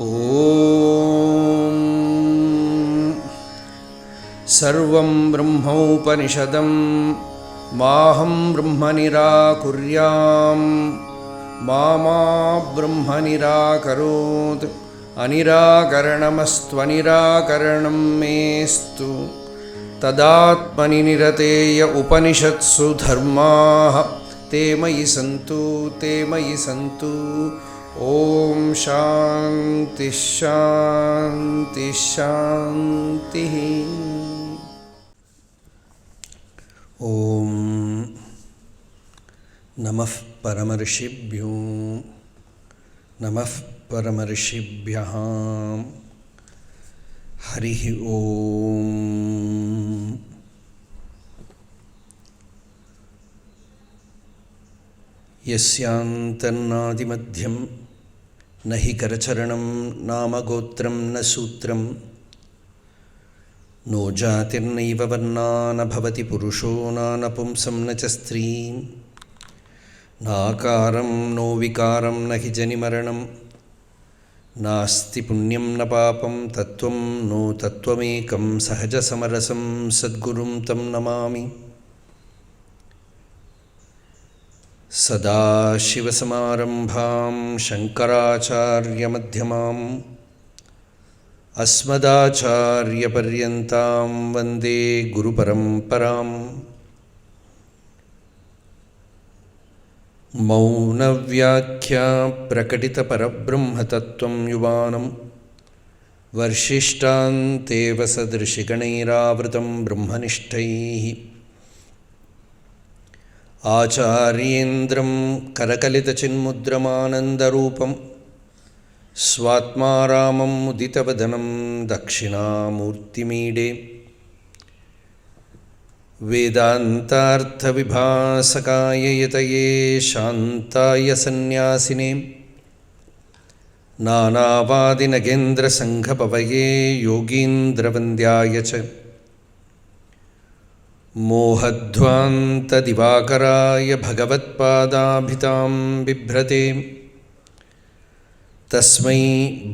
ॐ सर्वं ब्रह्मोपनिषदं माहं ब्रह्म निराकुर्यां मा ब्रह्म निराकरोत् अनिराकरणमस्त्वनिराकरणं मेस्तु तदात्मनि निरतेय उपनिषत्सु धर्माः ते मयि सन्तु ॐ शान्ति शान्ति शान्तिः। ॐ नमः परमर्षिभ्यो नमः परमर्षिभ्यः। हरिः ॐ। यस्यान्तन्नादिमध्यं न हि करचरणं नाम गोत्रं न सूत्रं नो जातिर्नैव वर्णा न भवति पुरुषो नानपुंसं न च स्त्रीं नाकारं नो विकारं न हि जनिमरणं नास्ति पुण्यं न पापं तत्त्वं नो तत्त्वमेकं सहजसमरसं सद्गुरुं तं नमामि। सदाशिवसमारम्भां शङ्कराचार्यमध्यमाम् अस्मदाचार्यपर्यन्तां वन्दे गुरुपरम्पराम्। मौनव्याख्या प्रकटितपरब्रह्मतत्त्वं युवानं वर्षिष्ठान्तेव सदृशिगणैरावृतं ब्रह्मनिष्ठैः आचार्येन्द्रं करकलितचिन्मुद्रमानन्दरूपं स्वात्मा रामं मुदितवदनं दक्षिणामूर्तिमीडे वेदान्तार्थविभासकाय यतये शान्ताय सन्न्यासिने नानावादिनगेन्द्रसङ्घपवये योगीन्द्रवन्द्याय च मोहध्वान्तदिवाकराय भगवत्पादाभितां बिभ्रते तस्मै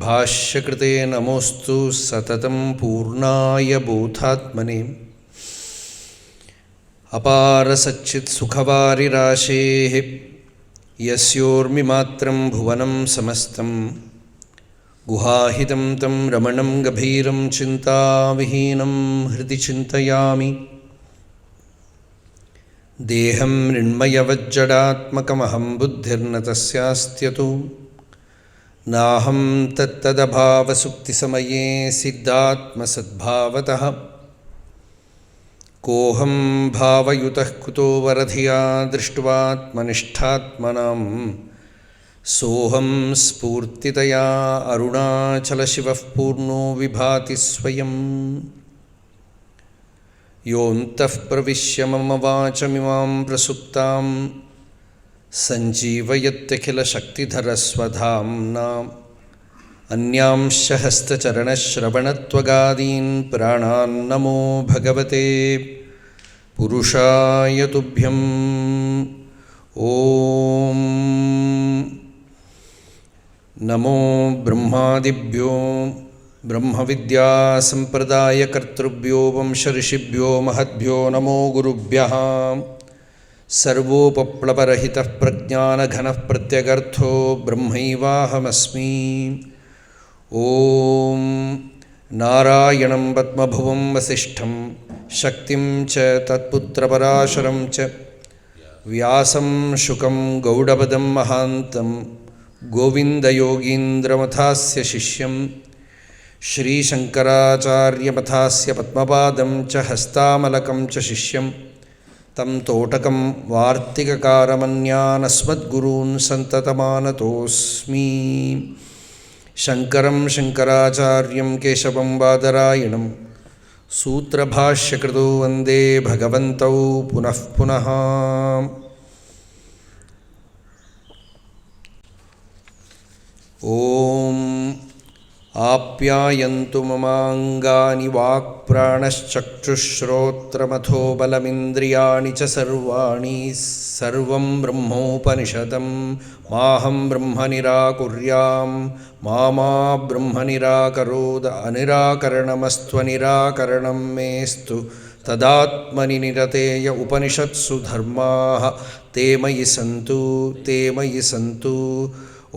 भाष्यकृते नमोऽस्तु सततं पूर्णाय बोधात्मने। अपारसच्चित्सुखवारिराशेः यस्योर्मिमात्रं भुवनं समस्तं गुहाहितं तं रमणं गभीरं चिन्ताविहीनं हृदि चिन्तयामि। देहं मृण्मयवज्जडात्मकमहं बुद्धिर्न तस्यास्त्यतो नाहं तत्तदभावसुप्तिसमये सिद्धात्मसद्भावतः कोऽहं भावयुतः कुतो वरधिया दृष्ट्वात्मनिष्ठात्मनां सोऽहं स्फूर्तितया अरुणाचलशिवः पूर्णो विभाति स्वयम्। योऽन्तः प्रविश्य मम वाचमिमां प्रसुप्तां सञ्जीवयत्यखिलशक्तिधरस्वधाम्ना अन्यांश्च हस्तचरणश्रवणत्वगादीन् प्राणान्नमो भगवते पुरुषाय तुभ्यम्। ॐ नमो ब्रह्मादिभ्यो ब्रह्मविद्यासम्प्रदायकर्तृभ्यो वंशऋषिभ्यो महद्भ्यो नमो गुरुभ्यः। सर्वोपप्लवरहितः प्रज्ञानघनः प्रत्यगर्थो ब्रह्मैवाहमस्मि। ॐ नारायणं पद्मभुवं वसिष्ठं शक्तिं च तत्पुत्रपराशरं च व्यासं शुकं गौडपदं महान्तं गोविन्दयोगीन्द्रमथास्य शिष्यं श्रीशङ्कराचार्यमथास्य पद्मपादं च हस्तामलकं च शिष्यं तं तोटकं वार्तिककारमन्यानस्मद्गुरून् सन्ततमानतोऽस्मि। शङ्करं शङ्कराचार्यं केशवं बादरायणं सूत्रभाष्यकृतो वन्दे भगवन्तौ पुनः पुनः। ॐ आप्यायन्तु ममाङ्गानि वाक्प्राणश्चक्षुश्रोत्रमथो बलमिन्द्रियाणि च सर्वाणि सर्वं ब्रह्मोपनिषदं माहं ब्रह्म निराकुर्यां मा ब्रह्म निराकरोद अनिराकरणमस्त्वनिराकरणं मेस्तु तदात्मनि निरतेय उपनिषत्सु धर्माः ते मयि सन्तु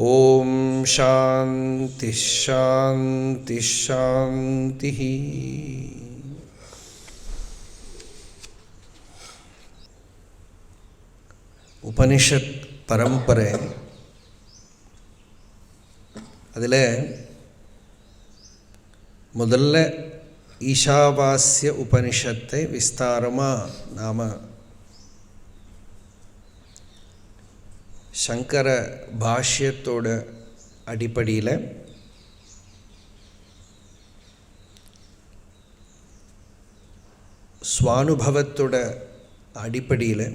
ओम शांति शांति शांति। उपनिषत् परंपरे அதில் முதல்ல ஈஷாவாஸ்ய உபனிஷத்தை விஸ்தாரமாக நாம் சங்கர பாஷ்யத்தோட அடிப்படையில் ஸ்வானுபவத்தோட அடிப்படையில்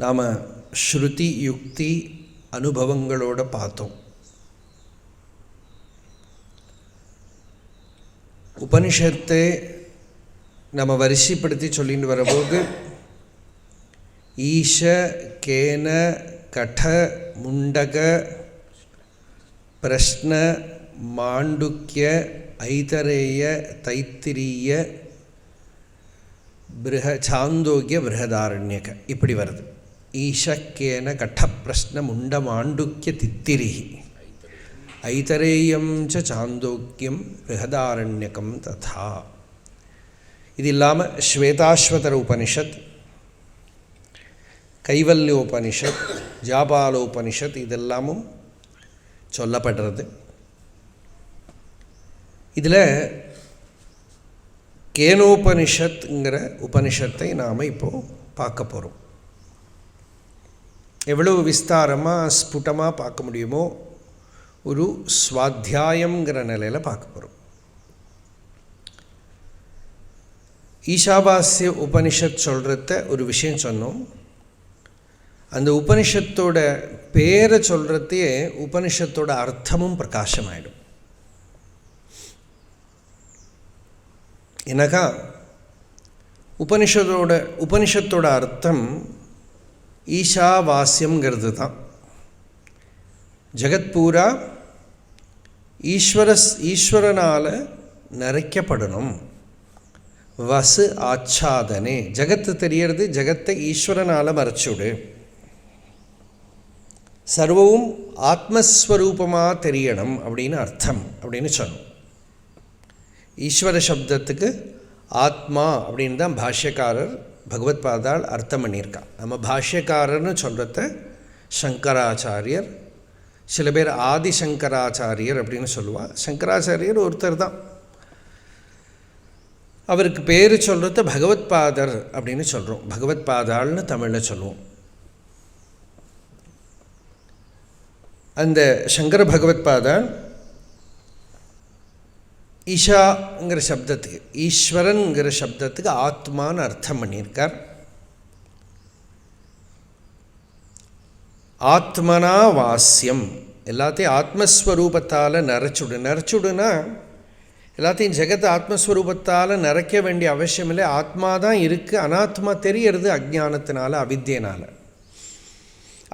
நாம் ஸ்ருதி யுக்தி அனுபவங்களோட பார்த்தோம். உபனிஷத்தை நம்ம வரிசைப்படுத்தி சொல்லிட்டு வரபோது ஈஷ கேன கட முண்டக பிரஷ்ன மாண்டுக்ய ஐதரேய தைத்திரிய சாந்தோக்கிய பிருஹதாரண்யக இப்படி வருது. ஈஷக்கேன கட பிரஷ்ன முண்ட மாண்டுக்ய தித்திரிஹி ஐதரேயம் ச சாந்தோக்கியம் பிருஹதாரண்யகம் ததா. இது இல்லாமல் ஸ்வேதாஸ்வதர உபனிஷத், கைவல்யோபனிஷத், ஜாபாலோபனிஷத் இதெல்லாமும் சொல்லப்படுறது. இதில் கேனோபனிஷத்துங்கிற உபனிஷத்தை நாம் இப்போது பார்க்க போகிறோம். எவ்வளவு விஸ்தாரமாக ஸ்புட்டமாக பார்க்க முடியுமோ ஒரு ஸ்வாத்தியாயங்கிற நிலையில் பார்க்க போகிறோம். ஈஷாவாஸ்ய உபனிஷத் சொல்கிறத ஒரு விஷயம் சொன்னோம். அந்த உபனிஷத்தோட பேரை சொல்கிறதையே உபனிஷத்தோட அர்த்தமும் பிரகாசமாயிடும். எனக்கா உபனிஷத்தோட அர்த்தம் ஈஷாவாஸ்யம்ங்கிறது தான். ஜகத்பூரா ஈஸ்வரனால் நிறைக்கப்படணும். வசு ஆச்சாதனே, ஜகத்து தெரியறது, ஜகத்தை ஈஸ்வரனால் மறைச்சுடு. சர்வவும் ஆத்மஸ்வரூபமாக தெரியணும் அப்படின்னு அர்த்தம் அப்படின்னு சொன்னோம். ஈஸ்வர சப்தத்துக்கு ஆத்மா அப்படின்னு தான் பாஷ்யக்காரர் பகவத் பாதாள் அர்த்தம் பண்ணியிருக்கா. நம்ம பாஷ்யக்காரர்னு சொல்கிறத சங்கராச்சாரியர், சில பேர் ஆதிசங்கராச்சாரியர் அப்படின்னு சொல்லுவாள். சங்கராச்சாரியர் ஒருத்தர் தான். அவருக்கு பேர் சொல்கிறத பகவத் பாதர் அப்படின்னு சொல்கிறோம். பகவத் பாதாள்னு தமிழில் சொல்லுவோம். அந்த சங்கர பகவத் பாதாள் ஈஷாங்கிற சப்தத்துக்கு, ஈஸ்வரன்கிற சப்தத்துக்கு ஆத்மான்னு அர்த்தம் பண்ணியிருக்கார். ஆத்மனா வாஸ்யம், எல்லாத்தையும் ஆத்மஸ்வரூபத்தால் நிறைச்சுடுனா எல்லாத்தையும் ஜெகத் ஆத்மஸ்வரூபத்தால் நிறைக்க வேண்டிய அவசியம் இல்லை. ஆத்மா தான் இருக்குது, அனாத்மா தெரியறது அஜ்ஞானத்தினால,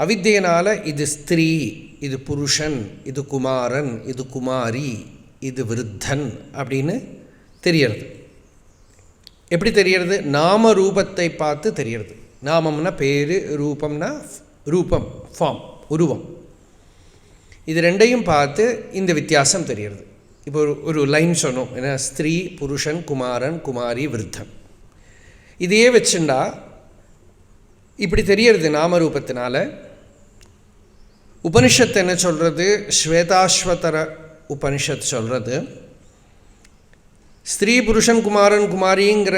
அவித்தியினால் இது ஸ்திரீ, இது புருஷன், இது குமாரன், இது குமாரி, இது விருத்தன் அப்படின்னு தெரியறது. எப்படி தெரியறது? நாம ரூபத்தை பார்த்து தெரியறது. நாமம்னா பேர், ரூபம்னா ரூபம், ஃபார்ம், உருவம். இது ரெண்டையும் பார்த்து இந்த வித்தியாசம் தெரியறது. இப்போ ஒரு லைன் சொன்னோம், ஏன்னா ஸ்திரீ, புருஷன், குமாரன், குமாரி, விருத்தன். இதையே வச்சுண்டா இப்படி தெரியறது நாமரூபத்தினால. உபனிஷத்து என்ன சொல்கிறது? ஸ்வேதாஸ்வதர உபனிஷத் சொல்கிறது ஸ்திரீ, புருஷன், குமாரன், குமாரிங்கிற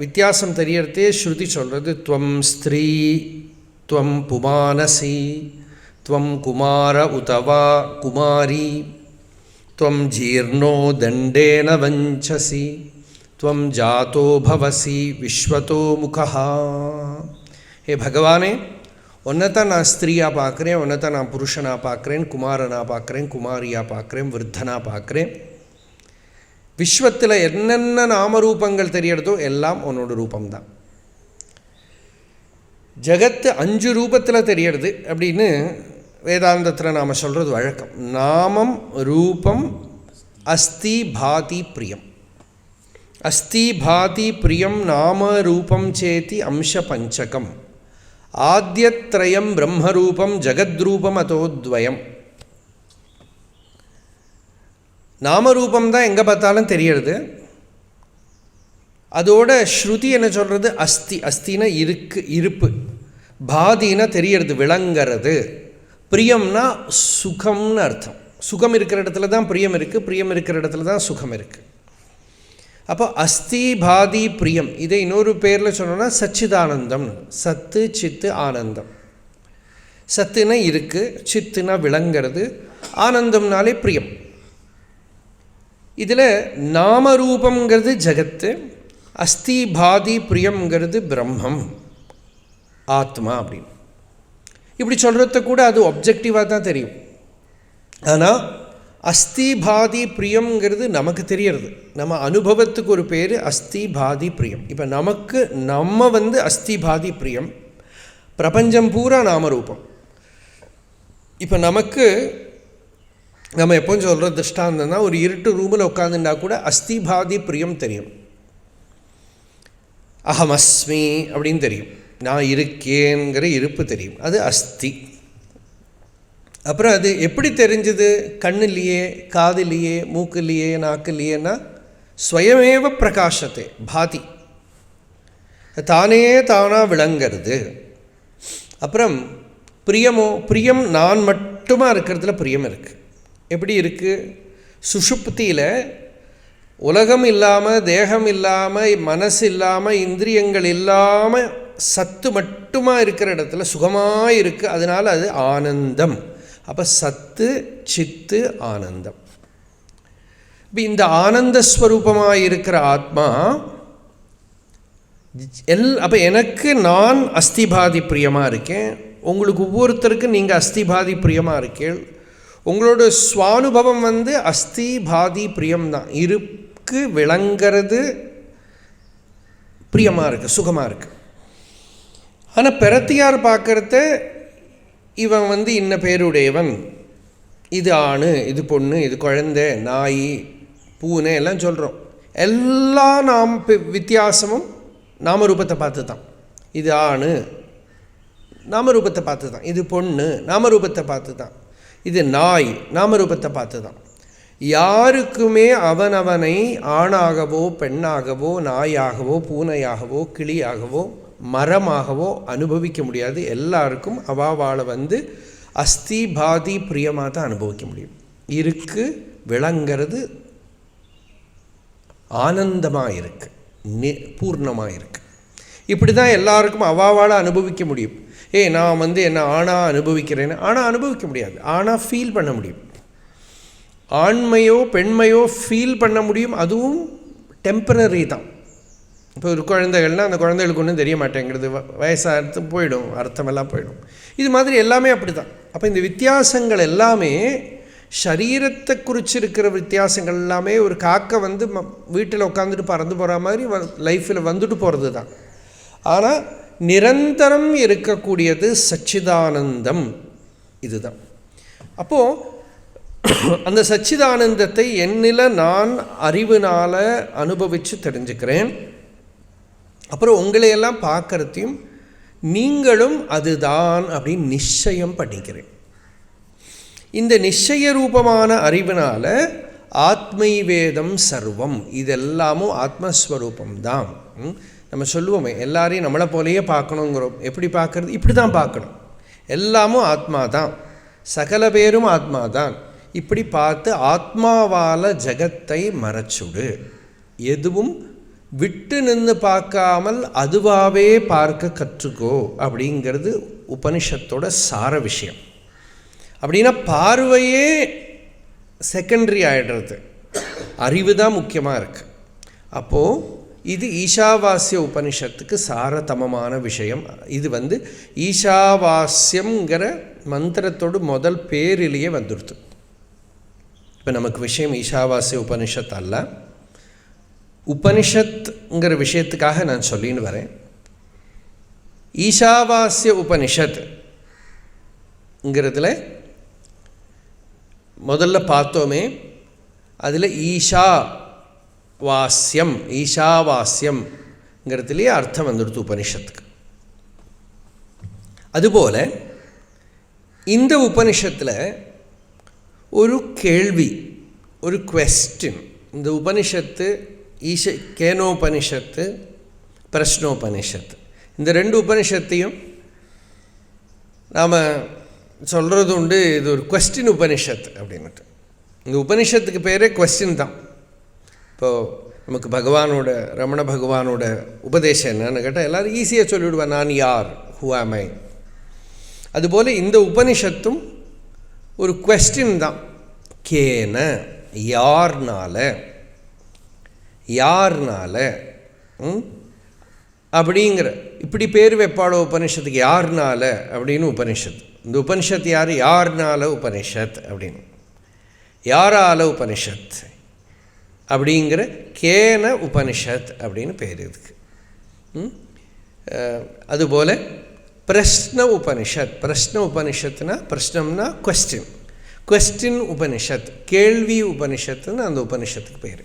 வித்தியாசம் தெரியறதே ஸ்ருதி சொல்கிறது. துவம் ஸ்திரீ துவம் புமானசி துவம் குமார உதவா குமாரி துவம் ஜீர்ணோ தண்டேன வஞ்சசி துவம் ஜாதோ பவசி விஸ்வதோ முகா. ஹே பகவானே, ஒன்றைத்தான் நான் ஸ்திரீயாக பார்க்குறேன், ஒன்றைத்தான் நான் புருஷனாக பார்க்குறேன், குமாரனாக பார்க்குறேன், குமாரியாக பார்க்குறேன், விருத்தனாக பார்க்குறேன். விஸ்வத்தில் என்னென்ன நாமரூபங்கள் தெரியறதோ எல்லாம் உன்னோட ரூபம்தான். ஜகத்து 5 ரூபத்தில் தெரியறது அப்படின்னு வேதாந்தத்தில் நாம் சொல்கிறது வழக்கம். நாமம், ரூபம், அஸ்தி பாதி பிரியம். அஸ்தி பாதி பிரியம் நாம ரூபம் சேதி அம்ச பஞ்சகம். ஆத்யத்ரயம் பிரம்மரூபம் ஜகத்ரூபம் அதோத்வயம். நாமரூபம் தான் எங்கே பார்த்தாலும் தெரியறது. அதோட ஸ்ருதி என்ன சொல்கிறது? அஸ்தி. அஸ்தினா இருக்கு, இருப்பு. பாதினா தெரியறது, விளங்கிறது. பிரியம்னா சுகம்னு அர்த்தம். சுகம் இருக்கிற இடத்துல தான் பிரியம் இருக்குது, பிரியம் இருக்கிற இடத்துல தான் சுகம் இருக்குது. அப்போ அஸ்தி பாதி பிரியம், இதை இன்னொரு பேரில் சொன்னோன்னா சச்சிதானந்தம். சத்து சித்து ஆனந்தம். சத்துனா இருக்குது, சித்துனா விளங்கிறது, ஆனந்தம்னாலே பிரியம். இதில் நாமரூபங்கிறது ஜகத்து, அஸ்தி பாதி பிரியம்ங்கிறது பிரம்மம், ஆத்மா அப்படின்னு. இப்படி சொல்கிறத கூட அது ஒப்ஜெக்டிவாக தான் தெரியும். ஆனால் அஸ்தி பாதி பிரியம்ங்கிறது நமக்கு தெரியறது. நம்ம அனுபவத்துக்கு ஒரு பேர் அஸ்தி பாதி பிரியம். இப்போ நமக்கு நம்ம அஸ்தி பாதி பிரியம், பிரபஞ்சம் பூரா நாமரூபம். இப்போ நமக்கு நம்ம எப்போவும் சொல்கிற திருஷ்டாந்தம் தான், ஒரு இருட்டு ரூமில் உட்காந்துட்டா கூட அஸ்தி பாதி பிரியம் தெரியும். அகமஸ்மி அப்படின்னு தெரியும், நான் இருக்கேங்கிற இருப்பு தெரியும், அது அஸ்தி. அப்புறம் அது எப்படி தெரிஞ்சது? கண்ணுலையே, காதிலேயே, மூக்குலையே, நாக்குலையேனா ஸ்வயமேவ பிரகாசத்தை பாதி, தானே தானாக விளங்கிறது. அப்புறம் பிரியமோ, பிரியம் நான் மட்டுமா இருக்கிறதுல பிரியம் இருக்குது. எப்படி இருக்குது? சுஷுப்தியில் உலகம் இல்லாமல், தேகம் இல்லாமல், மனசு இல்லாமல், இந்திரியங்கள் இல்லாமல் சத்து மட்டுமா இருக்கிற இடத்துல சுகமாக இருக்குது. அதனால் அது ஆனந்தம். அப்போ சத்து சித்து ஆனந்தம். இப்போ இந்த ஆனந்தஸ்வரூபமாக இருக்கிற ஆத்மா அப்போ எனக்கு நான் அஸ்திபாதி பிரியமாக இருக்கேன், உங்களுக்கு ஒவ்வொருத்தருக்கும் நீங்கள் அஸ்திபாதி பிரியமாக இருக்கீள். உங்களோட ஸ்வானுபவம் அஸ்தி பாதி பிரியம்தான். இருக்கு, விளங்கிறது, பிரியமாக இருக்குது, சுகமாக இருக்குது. ஆனால் பிரத்தியார் பார்க்குறத இவன் இன்ன பேருடையவன், இது ஆணு, இது பொண்ணு, இது குழந்தை, நாய், பூனை எல்லாம் சொல்கிறோம். எல்லா வித்தியாசமும் நாமரூபத்தை பார்த்து தான். இது ஆணு, நாமரூபத்தை பார்த்து தான். இது பொண்ணு, நாமரூபத்தை பார்த்து தான். இது நாய், நாமரூபத்தை பார்த்து தான். யாருக்குமே அவனவனை ஆணாகவோ பெண்ணாகவோ நாயாகவோ பூனையாகவோ கிளியாகவோ மரமாகவோ அனுபவிக்க முடியாது. எல்லாருக்கும் அவாவாளை அஸ்தி பாதி பிரியமாக தான் அனுபவிக்க முடியும். இருக்கு, விளங்கிறது, ஆனந்தமாக இருக்குது, பூர்ணமாக இருக்குது. இப்படி தான் எல்லாருக்கும் அவாவாளை அனுபவிக்க முடியும். நான் என்ன ஆணாக அனுபவிக்கிறேன்னு ஆனால் அனுபவிக்க முடியாது. ஆனால் ஃபீல் பண்ண முடியும். ஆண்மையோ பெண்மையோ ஃபீல் பண்ண முடியும். அதுவும் டெம்பரரி தான். இப்போ ஒரு குழந்தைகள்னால் அந்த குழந்தைகளுக்கு ஒன்றும் தெரிய மாட்டேங்கிறது, வயசாக போயிடும், அர்த்தமெல்லாம் போயிடும். இது மாதிரி எல்லாமே அப்படி தான். அப்போ இந்த வித்தியாசங்கள் எல்லாமே சரீரத்தை குறிச்சிருக்கிற வித்தியாசங்கள் எல்லாமே ஒரு காக்கை வீட்டில் உட்காந்துட்டு பறந்து போகிற மாதிரி லைஃப்பில் வந்துட்டு போகிறது தான். ஆனால் நிரந்தரம் இருக்கக்கூடியது சச்சிதானந்தம், இதுதான். அப்போது அந்த சச்சிதானந்தத்தை என்னில் நான் அறிவினால் அனுபவித்து தெரிஞ்சுக்கிறேன். அப்புறம் உங்களையெல்லாம் பார்க்குறதையும் நீங்களும் அதுதான் அப்படின்னு நிச்சயம் பண்ணிக்கிறேன். இந்த நிச்சய ரூபமான அறிவினால் ஆத்மைவேதம் சர்வம், இதெல்லாமும் ஆத்மஸ்வரூபம்தான். நம்ம சொல்லுவோமே, எல்லாரையும் நம்மளை போலேயே பார்க்கணுங்கிறோம். எப்படி பார்க்குறது? இப்படி தான் பார்க்கணும். எல்லாமும் ஆத்மா தான், சகல பேரும் ஆத்மா தான். இப்படி பார்த்து ஆத்மாவால் ஜகத்தை மறைச்சுடு. எதுவும் விட்டு நின்று பார்க்காமல் அதுவாகவே பார்க்க கற்றுக்கோ அப்படிங்கிறது உபனிஷத்தோட சார விஷயம். அப்படின்னா பார்வையே செகண்டரி ஆகிடுறது, அறிவு தான் முக்கியமாக இருக்குது. அப்போது இது ஈஷாவாஸ்ய உபனிஷத்துக்கு சாரதமமான விஷயம். இது ஈஷாவாஸ்யம்ங்கிற மந்திரத்தோடு முதல் பேரிலேயே வந்துடுது. இப்போ நமக்கு விஷயம் ஈஷாவாஸ்ய உபனிஷத் அல்ல, உபனிஷத்துங்கிற விஷயத்துக்காக நான் சொல்லின்னு வரேன். ஈஷாவாஸ்ய உபனிஷத்துங்கிறதுல முதல்ல பார்த்தோமே, அதில் ஈஷாவாஸ்யம்ங்கிறதுலேயே அர்த்தம் வந்துடுது உபனிஷத்துக்கு. அதுபோல் இந்த உபனிஷத்தில் ஒரு கேள்வி, ஒரு குவெஸ்டின். இந்த உபனிஷத்து கேனோபனிஷத்து, பிரஷ்னோபனிஷத்து, இந்த ரெண்டு உபனிஷத்தையும் நாம் சொல்கிறது உண்டு, இது ஒரு குவெஸ்டின் உபனிஷத் அப்படின்ட்டு. இந்த உபனிஷத்துக்கு பேரே குவெஸ்டின் தான். இப்போது நமக்கு பகவானோட, ரமண பகவானோட உபதேசம் என்னன்னு கேட்டால் எல்லோரும் ஈஸியாக சொல்லிவிடுவேன், நான் யார், ஹூ ஆம் ஐ. அதுபோல் இந்த உபனிஷத்தும் ஒரு குவெஸ்டின் தான். கேன, யார்னால அப்படிங்கிற, இப்படி பேர் வைப்பாளோ உபனிஷத்துக்கு, யார்னால அப்படின்னு உபனிஷத். இந்த உபனிஷத் யார்? யார்னால உபனிஷத் அப்படின்னு, யாரால உபனிஷத் அப்படிங்கிற கேன உபனிஷத் அப்படின்னு பேர் இதுக்கு. அதுபோல் பிரஷ்ன உபனிஷத். பிரஷ்ன உபனிஷத்துனா, பிரஷ்னம்னா குவெஸ்டின், குவெஸ்டின் உபனிஷத், கேள்வி உபனிஷத்துன்னு அந்த உபனிஷத்துக்கு பேர்.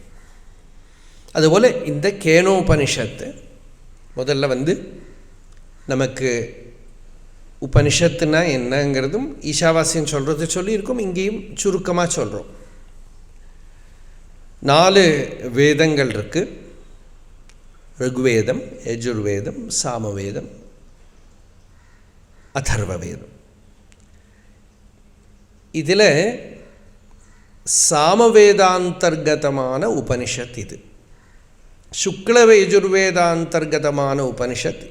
அதுபோல் இந்த கேனோபனிஷத்து முதல்ல நமக்கு உபனிஷத்துனா என்னங்கிறதும் ஈஷாவாஸ்யம் சொல்கிறது சொல்லியிருக்கோம். இங்கேயும் சுருக்கமாக சொல்கிறோம். 4 வேதங்கள் இருக்குது. ருக்வேதம், யஜுர்வேதம், சாமவேதம், அதர்வ வேதம். இதில் சாமவேதாந்தர்கதமான உபனிஷத் இது. சுக்ல யஜுர்வேதாந்தர்கதமான உபனிஷத்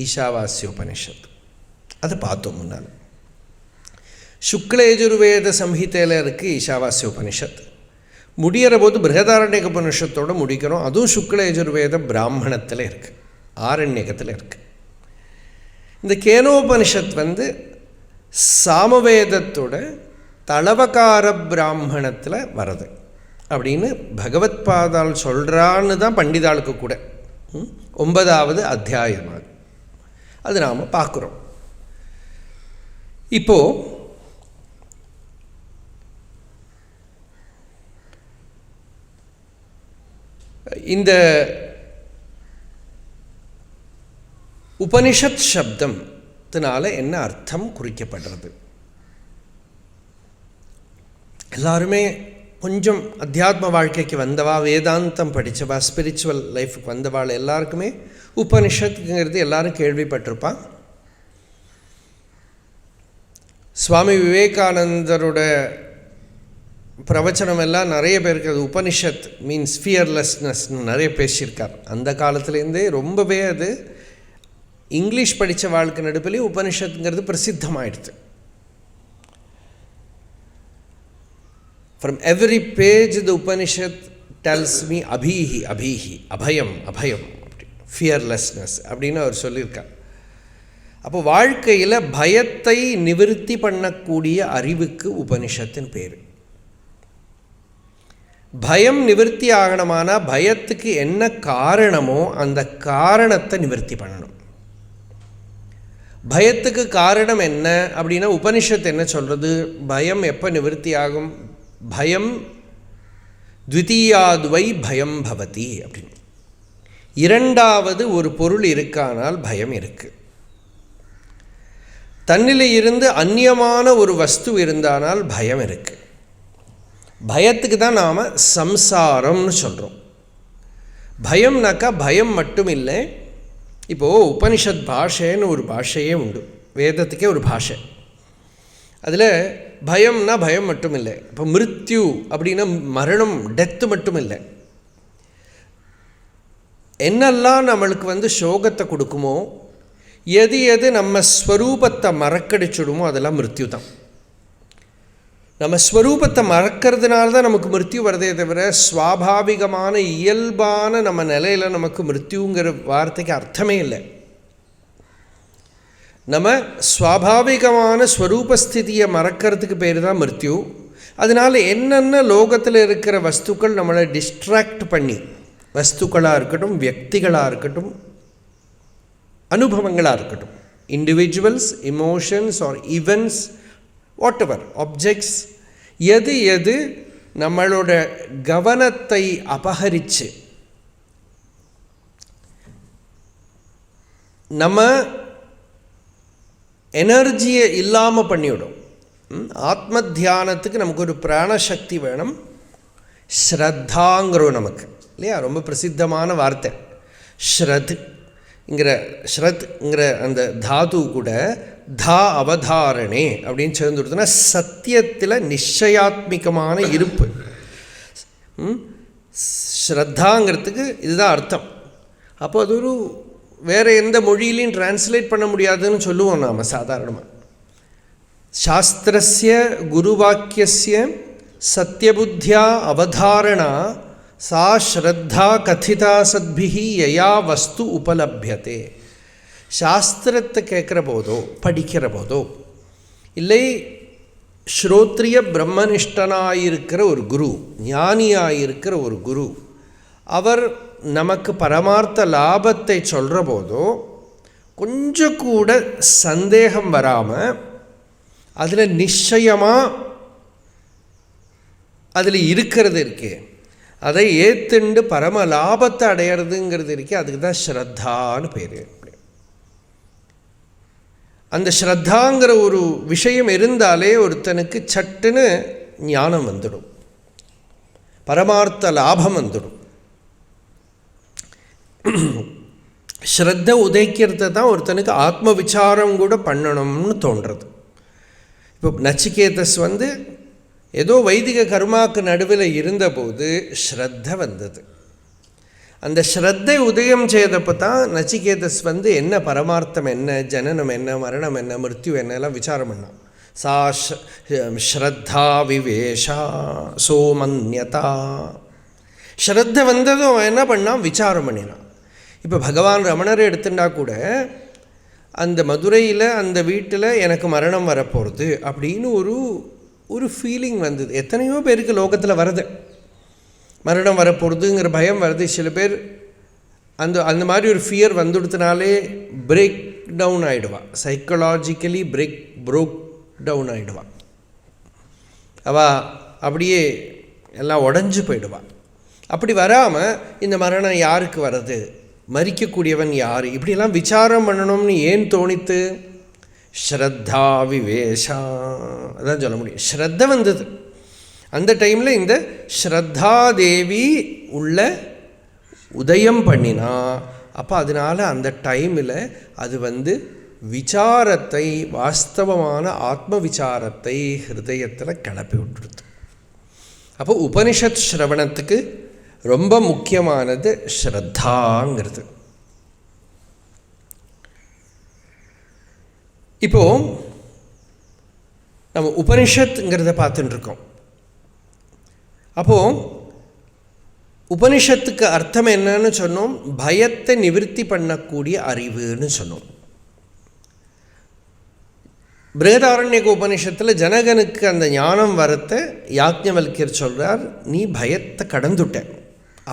ஈஷாவாஸ்ய உபனிஷத். அதை பார்த்தோம் முன்னால். சுக்ல யஜுர்வேத சம்ஹிதையில் இருக்குது ஈஷாவாஸ்ய உபனிஷத். முடிகிற போது பிருஹதாரண்யக உபனிஷத்தோடு முடிக்கிறோம். அதுவும் சுக்ல யஜுர்வேத பிராமணத்தில் இருக்குது, ஆரண்யகத்தில் இருக்குது. இந்த கேனோபனிஷத் சாமவேதத்தோட தளவகார பிராமணத்தில் வருது அப்படின்னு பகவத் பாதால் சொல்கிறான்னு தான் பண்டிதாளுக்கு கூட 9வது அத்தியாயமாக அது நாம் பார்க்குறோம். இப்போது இந்த உபனிஷத் சப்தத்தினால என்ன அர்த்தம் குறிக்கப்படுறது? எல்லாருமே கொஞ்சம் அத்தியாத்ம வாழ்க்கைக்கு வந்தவா, வேதாந்தம் படித்தவா, ஸ்பிரிச்சுவல் லைஃபுக்கு வந்தவாள் எல்லாருக்குமே உபனிஷத்துங்கிறது எல்லாரும் கேள்விப்பட்டிருப்பான். சுவாமி விவேகானந்தரோட பிரவச்சனம் எல்லாம் நிறைய பேருக்கு அது உபனிஷத் மீன்ஸ் ஃபியர்லெஸ்னஸ்ன்னு நிறைய பேசியிருக்கார். அந்த காலத்துலேருந்தே ரொம்பவே அது இங்கிலீஷ் படித்த வாழ்க்கை நடுப்பிலே உபனிஷத்துங்கிறது பிரசித்தமாயிடுது. From every page the Upanishad tells me abhihi, abhihi, abhayam, abhayam, fearlessness அப்படின்னு அவர் சொல்லியிருக்கார். அப்போ வாழ்க்கையில் பயத்தை நிவர்த்தி பண்ணக்கூடிய அறிவுக்கு உபனிஷத்தின் பேர். பயம் நிவர்த்தி ஆகணுமானா பயத்துக்கு என்ன காரணமோ அந்த காரணத்தை நிவர்த்தி பண்ணணும். பயத்துக்கு காரணம் என்ன அப்படின்னா உபனிஷத்து என்ன சொல்கிறது? பயம் எப்போ நிவர்த்தி ஆகும்? பயம் த்விதீயாத்வை பயம் பவதி அப்படின்னு. இரண்டாவது ஒரு பொருள் இருக்கானால் பயம் இருக்குது. தன்னிலே இருந்து அந்நியமான ஒரு வஸ்து இருந்தானால் பயம் இருக்குது. பயத்துக்கு தான் நாம் சம்சாரம்னு சொல்கிறோம். பயம்னாக்கா பயம் மட்டும் இல்லை. இப்போது உபனிஷத் பாஷைன்னு ஒரு பாஷையே உண்டு, வேதத்துக்கே ஒரு பாஷை. அதில் பயம்னா பயம் மட்டும் இல்லை. இப்போ மிருத்யு அப்படின்னா மரணம், டெத்து மட்டும் இல்லை. என்னெல்லாம் நம்மளுக்கு சோகத்தை கொடுக்குமோ, எது எது நம்ம ஸ்வரூபத்தை மறக்கடிச்சுடுமோ அதெல்லாம் மிருத்யு தான். நம்ம ஸ்வரூபத்தை மறக்கிறதுனால தான் நமக்கு மிருத்யு வரதே தவிர ஸ்வாபாவிகமான இயல்பான நம்ம நிலையில் நமக்கு மிருத்யுங்கிற வார்த்தைக்கு அர்த்தமே இல்லை. நம்ம ஸ்வாபாவிகமான ஸ்வரூபஸ்திதியை மறக்கிறதுக்கு பேர் தான் மிருத்யு. அதனால் என்னென்ன லோகத்தில் இருக்கிற வஸ்துக்கள் நம்மளை டிஸ்ட்ராக்ட் பண்ணி, வஸ்துக்களாக இருக்கட்டும், வியக்திகளாக இருக்கட்டும், அனுபவங்களாக இருக்கட்டும், individuals, emotions or events, whatever objects, எது எது நம்மளோட கவனத்தை அபகரித்து நம்ம எனர்ஜியை இல்லாமல் பண்ணிவிடும். ஆத்ம தியானத்துக்கு நமக்கு ஒரு பிராணசக்தி வேணும். ஸ்ரத்தாங்கிறோம் நமக்கு இல்லையா, ரொம்ப பிரசித்தமான வார்த்தை ஸ்ரத்ங்கிற அந்த தாது கூட தா அவதாரணே அப்படின்னு சேர்ந்துடுதுன்னா சத்தியத்தில் நிச்சயாத்மிகமான இருப்பு. ஸ்ரத்தாங்கிறதுக்கு இதுதான் அர்த்தம். அப்போ அது ஒரு வேறு எந்த மொழியிலையும் டிரான்ஸ்லேட் பண்ண முடியாதுன்னு சொல்லுவோம் நாம் சாதாரணமாக. சாஸ்திரஸ்ய குருவாக்கியஸ்ய சத்யபுத்தியா அவதாரணா சா ஸ்ரத்தா கதிதா சத்பிஹி யயா வஸ்து உபலப்யதே. சாஸ்திரத்தை கேட்குற போதோ படிக்கிற போதோ இல்லை ஸ்ரோத்ரிய பிரம்மனிஷ்டனாயிருக்கிற ஒரு குரு, ஞானியாயிருக்கிற ஒரு குரு, அவர் நமக்கு பரமார்த்த லாபத்தை சொல்கிற போதோ கொஞ்சம் கூட சந்தேகம் வராமல் அதில் நிச்சயமாக அதில் இருக்கிறது இருக்கே, அதை ஏத்துண்டு பரம லாபத்தை அடையிறதுங்கிறது இருக்கே, அதுக்கு தான் ஸ்ரத்தான்னு பேர். அந்த ஸ்ரத்தாங்கிற ஒரு விஷயம் இருந்தாலே ஒருத்தனுக்கு சட்டுன்னு ஞானம் வந்துடும், பரமார்த்த லாபம் வந்துடும். ஸ்ரத்த உதைக்கிறது தான் ஒருத்தனுக்கு ஆத்ம விசாரம் கூட பண்ணணும்னு தோன்றது. இப்போ நச்சிகேதஸ் ஏதோ வைதிக கர்மாக்கு நடுவில் இருந்தபோது ஸ்ரத்த வந்தது. அந்த ஸ்ரத்தை உதயம் செய்தப்போ தான் நச்சிகேதஸ் என்ன பரமார்த்தம் என்ன, ஜனனம் என்ன, மரணம் என்ன, மிருத்யு என்னெல்லாம் விசாரம் பண்ணான். சா ஸ்ரத்தா விவேஷா சோமன்யதா. ஸ்ரத்த வந்ததும் அவன் என்ன பண்ணான், விசாரம் பண்ணினான். இப்போ பகவான் ரமணரை எடுத்துட்டா கூட அந்த மதுரையில் அந்த வீட்டில் எனக்கு மரணம் வரப்போகிறது அப்படின்னு ஒரு ஃபீலிங் வந்தது. எத்தனையோ பேருக்கு லோகத்தில் வருது, மரணம் வரப்போகிறதுங்கிற பயம் வருது. சில பேர் அந்த மாதிரி ஒரு ஃபியர் வந்துடுத்தினாலே பிரேக் டவுன் ஆகிடுவான், சைக்கலாஜிக்கலி ப்ரோக் டவுன் ஆகிடுவான். அவள் அப்படியே எல்லாம் உடஞ்சி போயிடுவான். அப்படி வராமல் இந்த மரணம் யாருக்கு வர்றது, மரிக்கக்கூடியவன் யார், இப்படியெல்லாம் விசாரம் பண்ணணும்னு ஏன் தோணித்து? ஸ்ரத்தா விவேஷா, அதான் சொல்ல முடியும். ஸ்ரத்த வந்தது அந்த டைமில். இந்த ஸ்ரத்தா தேவி உள்ள உதயம் பண்ணினா, அப்போ அதனால் அந்த டைமில் அது விசாரத்தை, வாஸ்தவமான ஆத்ம விசாரத்தை ஹிருதயத்தில் கிளப்பி விட்டுடுது. அப்போ உபனிஷத் ஸ்ரவணத்துக்கு ரொம்ப முக்கியமானது ஸ்ரத்தாங்கிறது. இப்போது நம்ம உபனிஷத்துங்கிறத பார்த்துட்டுருக்கோம். அப்போது உபனிஷத்துக்கு அர்த்தம் என்னன்னு சொன்னோம், பயத்தை நிவர்த்தி பண்ணக்கூடிய அறிவுன்னு சொன்னோம். பிருஹதாரண்யக உபனிஷத்தில் ஜனகனுக்கு அந்த ஞானம் வரத்தை யாக்ஞவல்கியர் சொல்கிறார், நீ பயத்தை கடந்துட்ட,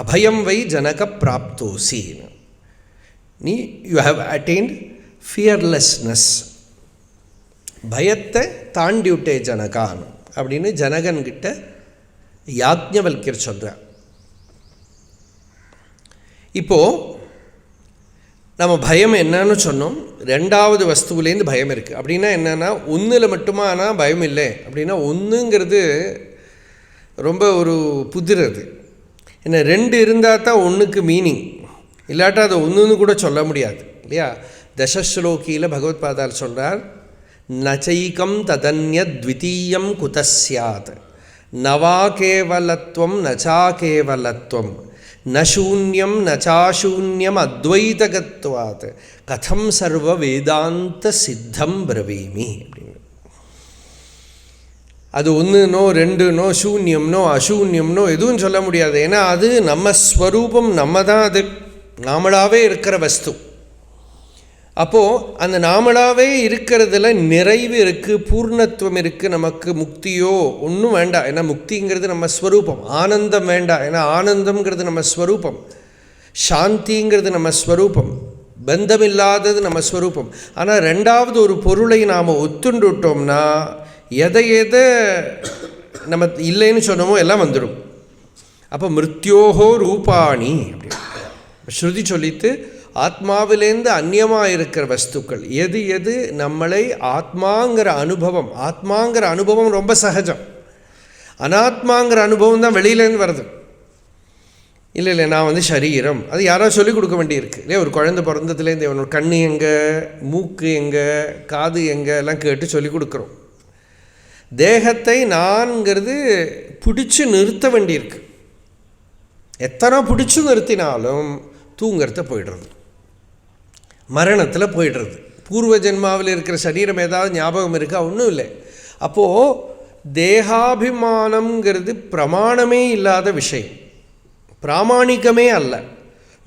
அபயம் வை ஜனக பிராப்தோசி, நீ யூ ஹவ் அட்டைன்ட் ஃபியர்லெஸ்னஸ், பயத்தை தாண்டி விட்டே ஜனகான் அப்படின்னு ஜனகன்கிட்ட யாக்ஞவல்கியர் சொல்கிறார். இப்போது நம்ம பயம் என்னன்னு சொன்னோம், ரெண்டாவது வஸ்துவிலேருந்து பயம் இருக்குது. அப்படின்னா என்னென்னா, ஒன்றில் மட்டுமா ஆனால் பயம் இல்லை அப்படின்னா, ஒன்றுங்கிறது ரொம்ப ஒரு புதிரது. ஏன்னா ரெண்டு இருந்தால் தான் ஒன்றுக்கு மீனிங், இல்லாட்டா அதை ஒன்றுன்னு கூட சொல்ல முடியாது இல்லையா. தசஸ்லோகியில் பகவத்பாதால் சொல்கிறார், நச்சைக்கம் ததன்யத்விதீயம் குதஸ்யாத் நவா கேவலத்வம் நச்சா கேவலத்வம் நூன்யம் நச்சாசூன்யம் அத்வைதகத்வாத் கதம் சர்வ வேதாந்த சித்தம் பிரவீமி அப்படின்னு. அது ஒன்றுனோ ரெண்டுனோ சூன்யம்னோ அசூன்யம்னோ எதுவும் சொல்ல முடியாது. ஏன்னா அது நம்ம ஸ்வரூபம், நம்ம தான் அது, நாமளாகவே இருக்கிற வஸ்து. அப்போது அந்த நாமளாகவே இருக்கிறதுல நிறைவு இருக்குது, பூர்ணத்துவம் இருக்குது. நமக்கு முக்தியோ ஒன்றும் வேண்டாம், ஏன்னா முக்திங்கிறது நம்ம ஸ்வரூபம். ஆனந்தம் வேண்டாம், ஏன்னா ஆனந்தம்ங்கிறது நம்ம ஸ்வரூபம். சாந்திங்கிறது நம்ம ஸ்வரூபம். பந்தமில்லாதது நம்ம ஸ்வரூபம். ஆனால் ரெண்டாவது ஒரு பொருளை நாம் ஒத்துண்டுட்டோம்னா எதை நம்ம இல்லைன்னு சொன்னோமோ எல்லாம் வந்துடும். அப்போ மிருத்யோகோ ரூபாணி அப்படி ஸ்ருதி சொல்லித்து ஆத்மாவிலேருந்து அந்நியமாக இருக்கிற வஸ்துக்கள் எது எது நம்மளை ஆத்மாங்கிற அனுபவம் ரொம்ப சகஜம். அனாத்மாங்கிற அனுபவம் தான் வெளியிலேருந்து வருது. இல்லை நான் சரீரம், அது யாராவது சொல்லிக் கொடுக்க வேண்டியிருக்கு இல்லையா? ஒரு குழந்தை பிறந்ததுலேருந்து அவனோட கண்ணு எங்கே, மூக்கு எங்கே, காது எங்கே எல்லாம் கேட்டு சொல்லிக் கொடுக்குறோம். தேகத்தை நான்கிறது பிடிச்சி நிறுத்த வேண்டியிருக்கு. எத்தனை பிடிச்சி நிறுத்தினாலும் தூங்கிறத போயிடுறது, மரணத்தில் போயிடுறது. பூர்வ ஜென்மாவில் இருக்கிற சரீரம் ஏதாவது ஞாபகம் இருக்கா? ஒன்றும் இல்லை. அப்போது தேகாபிமானம்ங்கிறது பிரமாணமே இல்லாத விஷயம், பிராமாணிகமே அல்ல.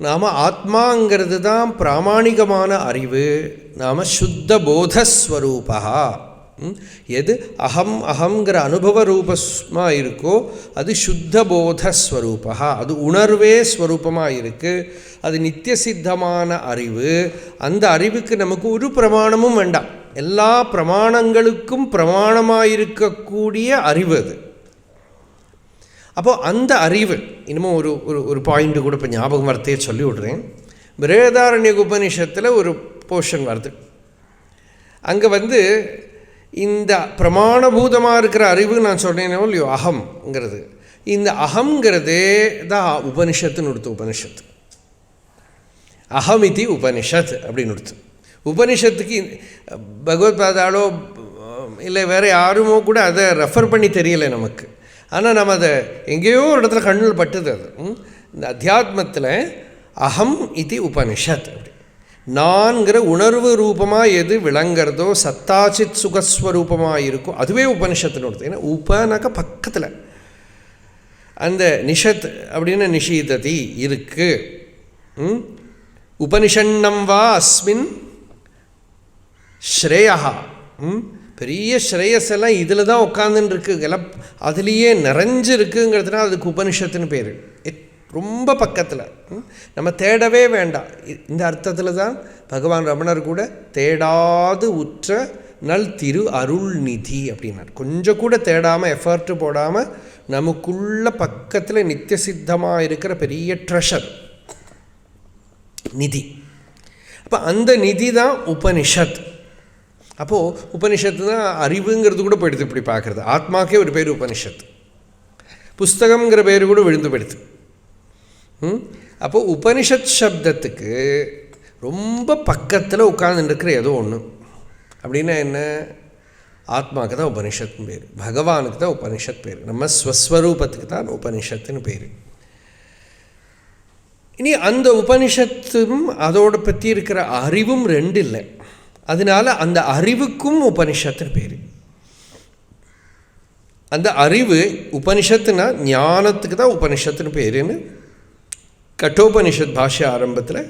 நாம் ஆத்மாங்கிறது தான் பிராமாணிகமான அறிவு. நாம் சுத்த போதஸ்வரூபா. எது அகங்கிற அனுபவ ரூபமாக இருக்கோ அது சுத்த போதஸ்வரூபா. அது உணர்வே ஸ்வரூபமாக இருக்குது. அது நித்திய சித்தமான அறிவு. அந்த அறிவுக்கு நமக்கு ஒரு பிரமாணமும் வேண்டாம். எல்லா பிரமாணங்களுக்கும் பிரமாணமாக இருக்கக்கூடிய அறிவு அது. அப்போது அந்த அறிவு இன்னமும் ஒரு பாயிண்ட்டு கூட இப்போ ஞாபகம் வரத்தையே சொல்லி விட்றேன். பிரகதாரண்ய உபனிஷத்தில் ஒரு போர்ஷன் வருது. அங்கே இந்த பிரமாணபூதமாக இருக்கிற அறிவு நான் சொன்னேனோ இல்லையோ, அகம்ங்கிறது, இந்த அகங்கிறதே தான் உபனிஷத்துன்னு கொடுத்து. உபனிஷத்து அகமிதி உபனிஷத் அப்படின்னு கொடுத்து. உபனிஷத்துக்கு பகவத்பாதாலோ இல்லை வேறு யாருமோ கூட அதை ரெஃபர் பண்ணி தெரியலை நமக்கு. ஆனால் நம்ம அதை எங்கேயோ ஒரு இடத்துல கண்ணில் பட்டுது. அது இந்த அத்தியாத்மத்தில் அகம் இது உபனிஷத். அப்படி நான்கிற உணர்வு ரூபமாக எது விளங்கிறதோ, சத்தாச்சித் சுகஸ்வரூபமாக இருக்கோ அதுவே உபனிஷத்துன்னு கொடுத்து. ஏன்னா உபனாக்க பக்கத்தில் அந்த நிஷத் அப்படின்னு நிஷீததி இருக்குது. உபனிஷன்னம் வா அஸ்மின் ஸ்ரேயா. பெரிய ஸ்ரேயஸ் எல்லாம் இதில் தான் உட்காந்துன்னு இருக்குது, எல்லாம் அதுலேயே நிறைஞ்சு இருக்குங்கிறதுனால அதுக்கு உபனிஷத்துன்னு பேர். ரொம்ப பக்கத்தில், நம்ம தேடவே வேண்டாம். இந்த அர்த்தத்தில் தான் பகவான் ரமணர் கூட தேடாது உற்ற நல் திரு அருள் நிதி அப்படின்னார். கொஞ்சம் கூட தேடாமல் எஃபர்ட்டு போடாமல் நமக்குள்ள பக்கத்தில் நித்திய சித்தமாக இருக்கிற பெரிய ட்ரெஷர் நிதி. அப்போ அந்த நிதி தான் உபனிஷத். அப்போது உபனிஷத்து தான் அறிவுங்கிறது கூட போயிடுது. இப்படி பார்க்குறது ஆத்மாக்கே ஒரு பேர் உபனிஷத்து. புஸ்தகங்கிற பேர் கூட விழுந்து போயிடுது. அப்போது உபனிஷத் சப்தத்துக்கு ரொம்ப பக்கத்தில் உட்கார்ந்துருக்கிற ஏதோ ஒன்று அப்படின்னா என்ன? ஆத்மாவுக்கு தான் உபனிஷத்துன்னு பேர், பகவானுக்கு தான் உபனிஷத் பேர், நம்ம ஸ்வஸ்வரூபத்துக்கு தான் உபனிஷத்துன்னு பேர். இனி அந்த உபனிஷத்தும் அதோட பற்றி இருக்கிற அறிவும் ரெண்டு இல்லை. அதனால் அந்த அறிவுக்கும் உபனிஷத்துன்னு பேர். அந்த அறிவு உபனிஷத்துனா ஞானத்துக்கு தான் உபனிஷத்துன்னு பேருன்னு கட்டோபனிஷத் பாஷ்ய ஆரம்பத்தில்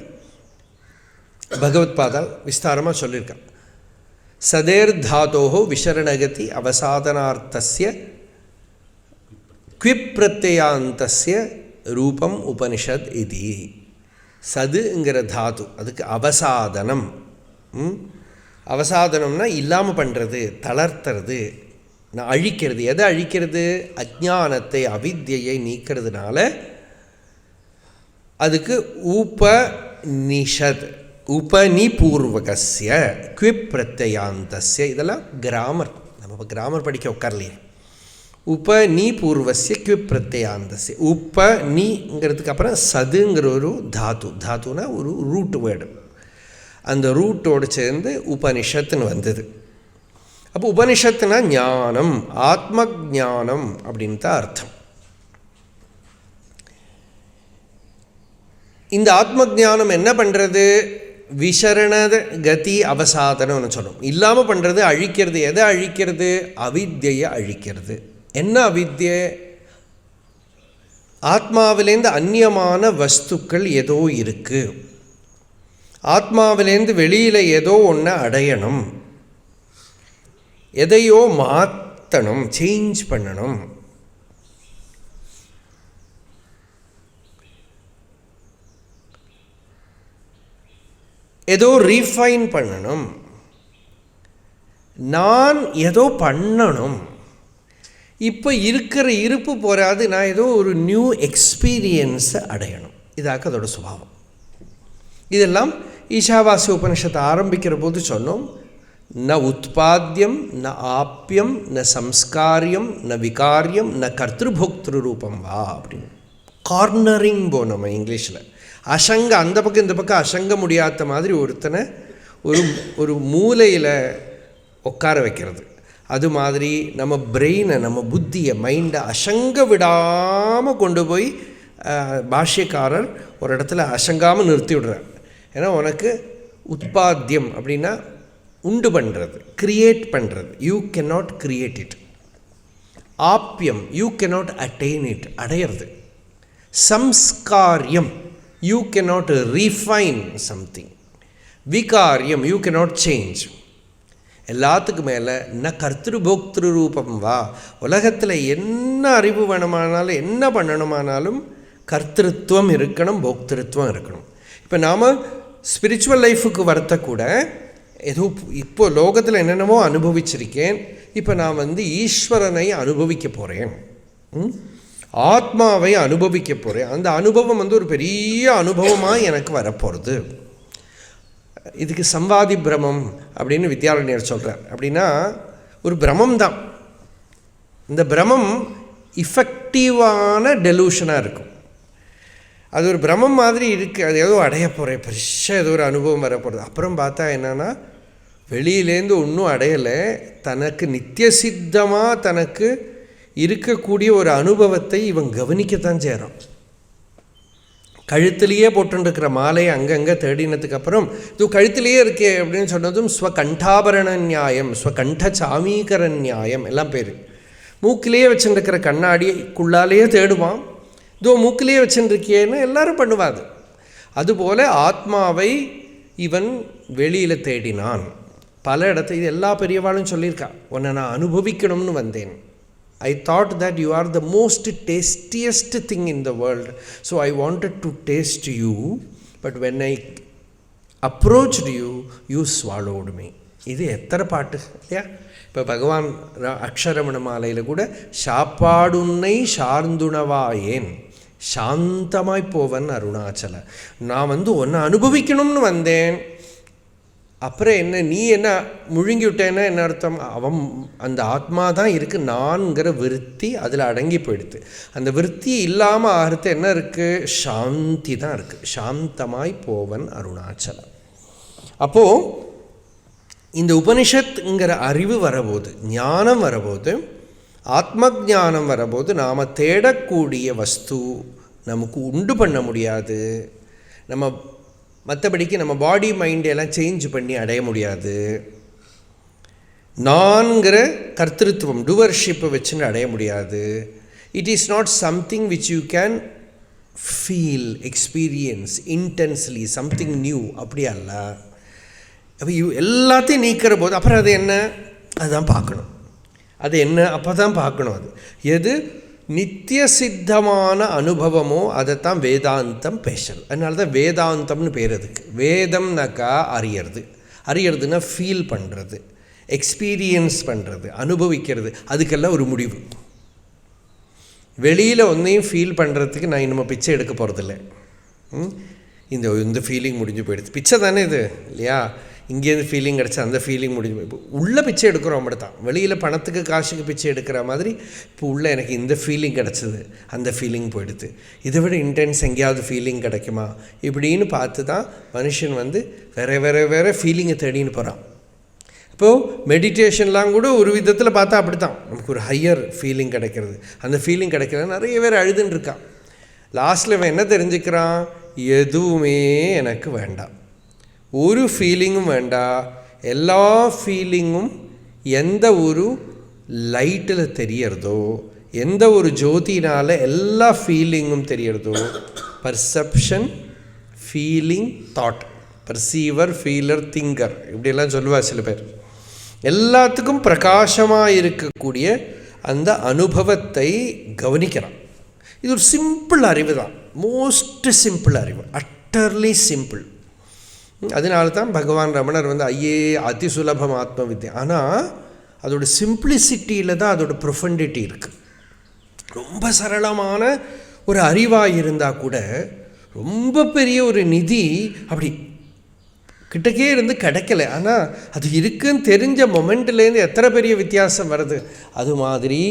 பகவத்பாதால் விஸ்தாரமாக சொல்லியிருக்கான். சதேர் தாதோஹோ விசரணகதி அவசாதனார்த்தஸ்ய க்விப்ரத்யாந்தஸ்ய ரூபம் உபனிஷத் இது. சதுங்கிற தாது, அதுக்கு அவசாதனம். அவசாதனம்னா இல்லாமல் பண்ணுறது, தளர்த்துறது, நான் அழிக்கிறது. எதை அழிக்கிறது? அஜ்ஞானத்தை, அவித்யை நீக்கிறதுனால அதுக்கு உபநிஷத், உபநிபூர்வகஸ்ய க்விப்ரத்யாந்தஸ்ய. இதெல்லாம் கிராமர், நம்ம இப்போ கிராமர் படிக்க உட்காரலையே. உபநிபூர்வஸ்ய க்விப்ரத்யாந்தஸ்ய. உபநிங்கிறதுக்கு அப்புறம் சதுங்கிற ஒரு தாத்து, தாத்துனா ஒரு ரூட் வேர்டு, அந்த ரூட்டோடு சேர்ந்து உபனிஷத்துன்னு வந்தது. அப்போ உபனிஷத்துனா ஞானம், ஆத்ம ஞானம் அப்படின்னு தான் அர்த்தம். இந்த ஆத்ம ஞானம் என்ன பண்ணுறது? விசரண கதி அவசாதனம்னு சொல்லணும். இல்லாமல் பண்ணுறது, அழிக்கிறது. எதை அழிக்கிறது? அவித்யை அழிக்கிறது. என்ன அவித்யை? ஆத்மாவிலேருந்து அந்நியமான வஸ்துக்கள் ஏதோ இருக்குது, ஆத்மாவிலேருந்து வெளியில் ஏதோ ஒன்று அடையணும், எதையோ மாற்றணும், சேஞ்ச் பண்ணணும். ஏதோ ரீஃபைன் பண்ணணும், நான் ஏதோ பண்ணணும். இப்போ இருக்கிற இருப்பு போகாது, நான் ஏதோ ஒரு நியூ எக்ஸ்பீரியன்ஸை அடையணும். இதாக்க அதோட சுபாவம். இதெல்லாம் ஈஷாவாஸ்ய உபனிஷத்தை ஆரம்பிக்கிற போது சொன்னோம். ந உத்பாத்தியம், ந ஆப்பியம், ந சம்ஸ்காரியம், ந விகாரியம், ந கர்த்திருபோக்திரு ரூபம் வா அப்படின்னு கார்னரிங் போனோம் நம்ம இங்கிலீஷில். அசங்க அந்த பக்கம் இந்த பக்கம் அசங்க முடியாத மாதிரி ஒருத்தனை ஒரு மூலையில் உட்கார வைக்கிறது. அது மாதிரி நம்ம பிரெயினை, நம்ம புத்தியை, மைண்டை அசங்க விடாமல் கொண்டு போய் பாஷ்யக்காரர் ஒரு இடத்துல அசங்காமல் நிறுத்தி விடுறார். ஏன்னா உனக்கு உத்பாத்தியம் அப்படின்னா உண்டு பண்ணுறது, கிரியேட் பண்ணுறது. You cannot create it. ஆப்பியம், யூ கேனாட் அட்டைன் இட், அடையிறது. சம்ஸ்காரியம், யூ கேனாட் ரீஃபைன் சம்திங். விகாரியம், யூ கேனாட் சேஞ்ச். எல்லாத்துக்கு மேலே ந கர்த்திருபோக்திரு ரூபம் வா. உலகத்தில் என்ன அறிவு வேணுமானாலும், என்ன பண்ணணுமானாலும் கர்த்திருவம் இருக்கணும், போக்திருத்துவம் இருக்கணும். இப்போ நாம் ஸ்பிரிச்சுவல் லைஃபுக்கு வரத்தக்கூட ஏதோ இப்போ லோகத்தில் என்னென்னமோ அனுபவிச்சிருக்கேன், இப்போ நான் ஈஸ்வரனை அனுபவிக்க போகிறேன், ஆத்மாவை அனுபவிக்க போகிறேன். அந்த அனுபவம் ஒரு பெரிய அனுபவமாக எனக்கு வரப்போகிறது. இதுக்கு சம்வாதி பிரமம் அப்படின்னு வித்யாரண்யர் சொல்கிறார். அப்படின்னா ஒரு பிரமம் தான். இந்த பிரமம் இஃபெக்டிவான டெலூஷனாக இருக்கும். அது ஒரு பிரமம் மாதிரி இருக்குது. அது ஏதோ அடைய போகிறேன், பெருசாக ஏதோ ஒரு அனுபவம் வரப்போகிறது. அப்புறம் பார்த்தா என்னென்னா, வெளியிலேருந்து ஒன்றும் அடையலை, தனக்கு நித்திய சித்தமாக தனக்கு இருக்கக்கூடிய ஒரு அனுபவத்தை இவன் கவனிக்கத்தான் செய்கிறான். கழுத்திலேயே போட்டுருக்கிற மாலையை அங்கங்கே தேடினதுக்கு அப்புறம் இது கழுத்திலேயே இருக்கே அப்படின்னு சொன்னதும் ஸ்வகண்டாபரண நியாயம், ஸ்வகண்ட சாமீகர நியாயம் எல்லாம் பேர். மூக்கிலேயே வச்சுருக்கிற கண்ணாடிக்குள்ளாலேயே தேடுவான். இதோ மூக்கிலேயே வச்சுருக்கியேன்னு எல்லாரும் பண்ணுவாது. அதுபோல் ஆத்மாவை இவன் வெளியில் தேடினான். பல இடத்துல இது எல்லா பெரியவாளும் சொல்லியிருக்கா, உன்னை நான் அனுபவிக்கணும்னு வந்தேன். I thought that you are the most tastiest thing in the world, so I wanted to taste you, but when I approached you, you swallowed me. இது எத்தனை பாட்டு இல்லையா? இப்போ பகவான் அக்ஷரமண மாலையில் கூட சாப்பாடுன்னை சார்ந்துணவாயேன் சாந்தமாய் போவன் அருணாச்சல. நான் உன்னை அனுபவிக்கணும்னு வந்தேன். அப்புறம் என்ன, நீ என்ன முழுங்கி விட்டேன்னா என்ன அர்த்தம்? அவன் அந்த ஆத்மா தான் இருக்குது, நான்கிற விருத்தி அதில் அடங்கி போயிடுது. அந்த விருத்தி இல்லாமல் ஆகிறது என்ன இருக்குது? சாந்தி தான் இருக்குது. சாந்தமாய் போவன் அருணாச்சலம். அப்போது இந்த உபனிஷத்துங்கிற அறிவு வரபோது, ஞானம் வரபோது, ஆத்ம ஞானம் வரபோது நாம் தேடக்கூடிய வஸ்து நமக்கு உண்டு பண்ண முடியாது. நம்ம மற்றபடிக்கு நம்ம பாடி மைண்ட் எல்லாம் சேஞ்ச் பண்ணி அடைய முடியாது. நான்கிற கர்த்திருவம், டூவர்ஷிப்பை வச்சுன்னு அடைய முடியாது. It is not something which you can feel, experience intensely, something new. அப்படி அல்ல. அப்போ எல்லாத்தையும் நீக்கிற போது அப்புறம் அது என்ன, அதுதான் பார்க்கணும். அது என்ன, அப்போ தான் பார்க்கணும். அது எது நித்திய சித்தமான அனுபவமோ அதைத்தான் வேதாந்தம் பேசுறது. அதனால தான் வேதாந்தம்னு பேர் அதுக்கு. வேதம்னாக்கா அறியறது, அறியறதுன்னா ஃபீல் பண்ணுறது, எக்ஸ்பீரியன்ஸ் பண்ணுறது, அனுபவிக்கிறது. அதுக்கெல்லாம் ஒரு முடிவு. வெளியில் ஒன்றையும் ஃபீல் பண்ணுறதுக்கு நான் இன்னும் பிச்சை எடுக்க போகிறதில்ல. இந்த ஃபீலிங் முடிஞ்சு போயிடுது. பிச்சை தானே இது இல்லையா? இங்கேருந்து ஃபீலிங் கிடச்சா அந்த ஃபீலிங் முடிஞ்சு இப்போ உள்ளே பிச்சை எடுக்கிறோம். அப்படி தான் வெளியில் பணத்துக்கு காசுக்கு பிச்சை எடுக்கிற மாதிரி இப்போ உள்ளே எனக்கு இந்த ஃபீலிங் கிடச்சிது, அந்த ஃபீலிங் போயிடுது. இதை விட இன்டென்ஸ் எங்கேயாவது ஃபீலிங் கிடைக்குமா இப்படின்னு பார்த்து தான் மனுஷன் வேறு ஃபீலிங்கை தேடின்னு போகிறான். இப்போது மெடிடேஷன்லாம் கூட ஒரு விதத்தில் பார்த்தா அப்படி தான், நமக்கு ஒரு ஹையர் ஃபீலிங் கிடைக்கிறது. அந்த ஃபீலிங் கிடைக்கிறது நிறைய பேர் அழுதுன்னு இருக்கான். லாஸ்ட்டில் இவன் என்ன தெரிஞ்சுக்கிறான்? எதுவுமே எனக்கு வேண்டாம், ஒரு ஃபீலிங்கும் வேண்டாம். எல்லா ஃபீலிங்கும் எந்த ஒரு லைட்டில் தெரியறதோ, எந்த ஒரு ஜோதினால் எல்லா ஃபீலிங்கும் தெரியறதோ, perception, feeling, thought, perceiver, feeler, thinker இப்படியெல்லாம் சொல்லுவா சில பேர். எல்லாத்துக்கும் பிரகாசமாக இருக்கக்கூடிய அந்த அனுபவத்தை கவனிக்கிறான். இது ஒரு சிம்பிள் அறிவு தான், மோஸ்ட் சிம்பிள் அறிவு, அட்டர்லி சிம்பிள். அதனால தான் பகவான் ரமணர் ஐயே அதி சுலபம் ஆத்ம வித்யா. ஆனால் அதோட சிம்பிளிசிட்டியில் தான் அதோட ப்ரொஃபண்டிட்டி இருக்குது. ரொம்ப சரளமான ஒரு அறிவாக இருந்தால் கூட ரொம்ப பெரிய ஒரு நிதி அப்படி கிட்டக்கே இருந்து கிடைக்கல. ஆனால் அது இருக்குன்னு தெரிஞ்ச மொமெண்ட்லேருந்து எத்தனை பெரிய வித்தியாசம் வருது. அது மாதிரி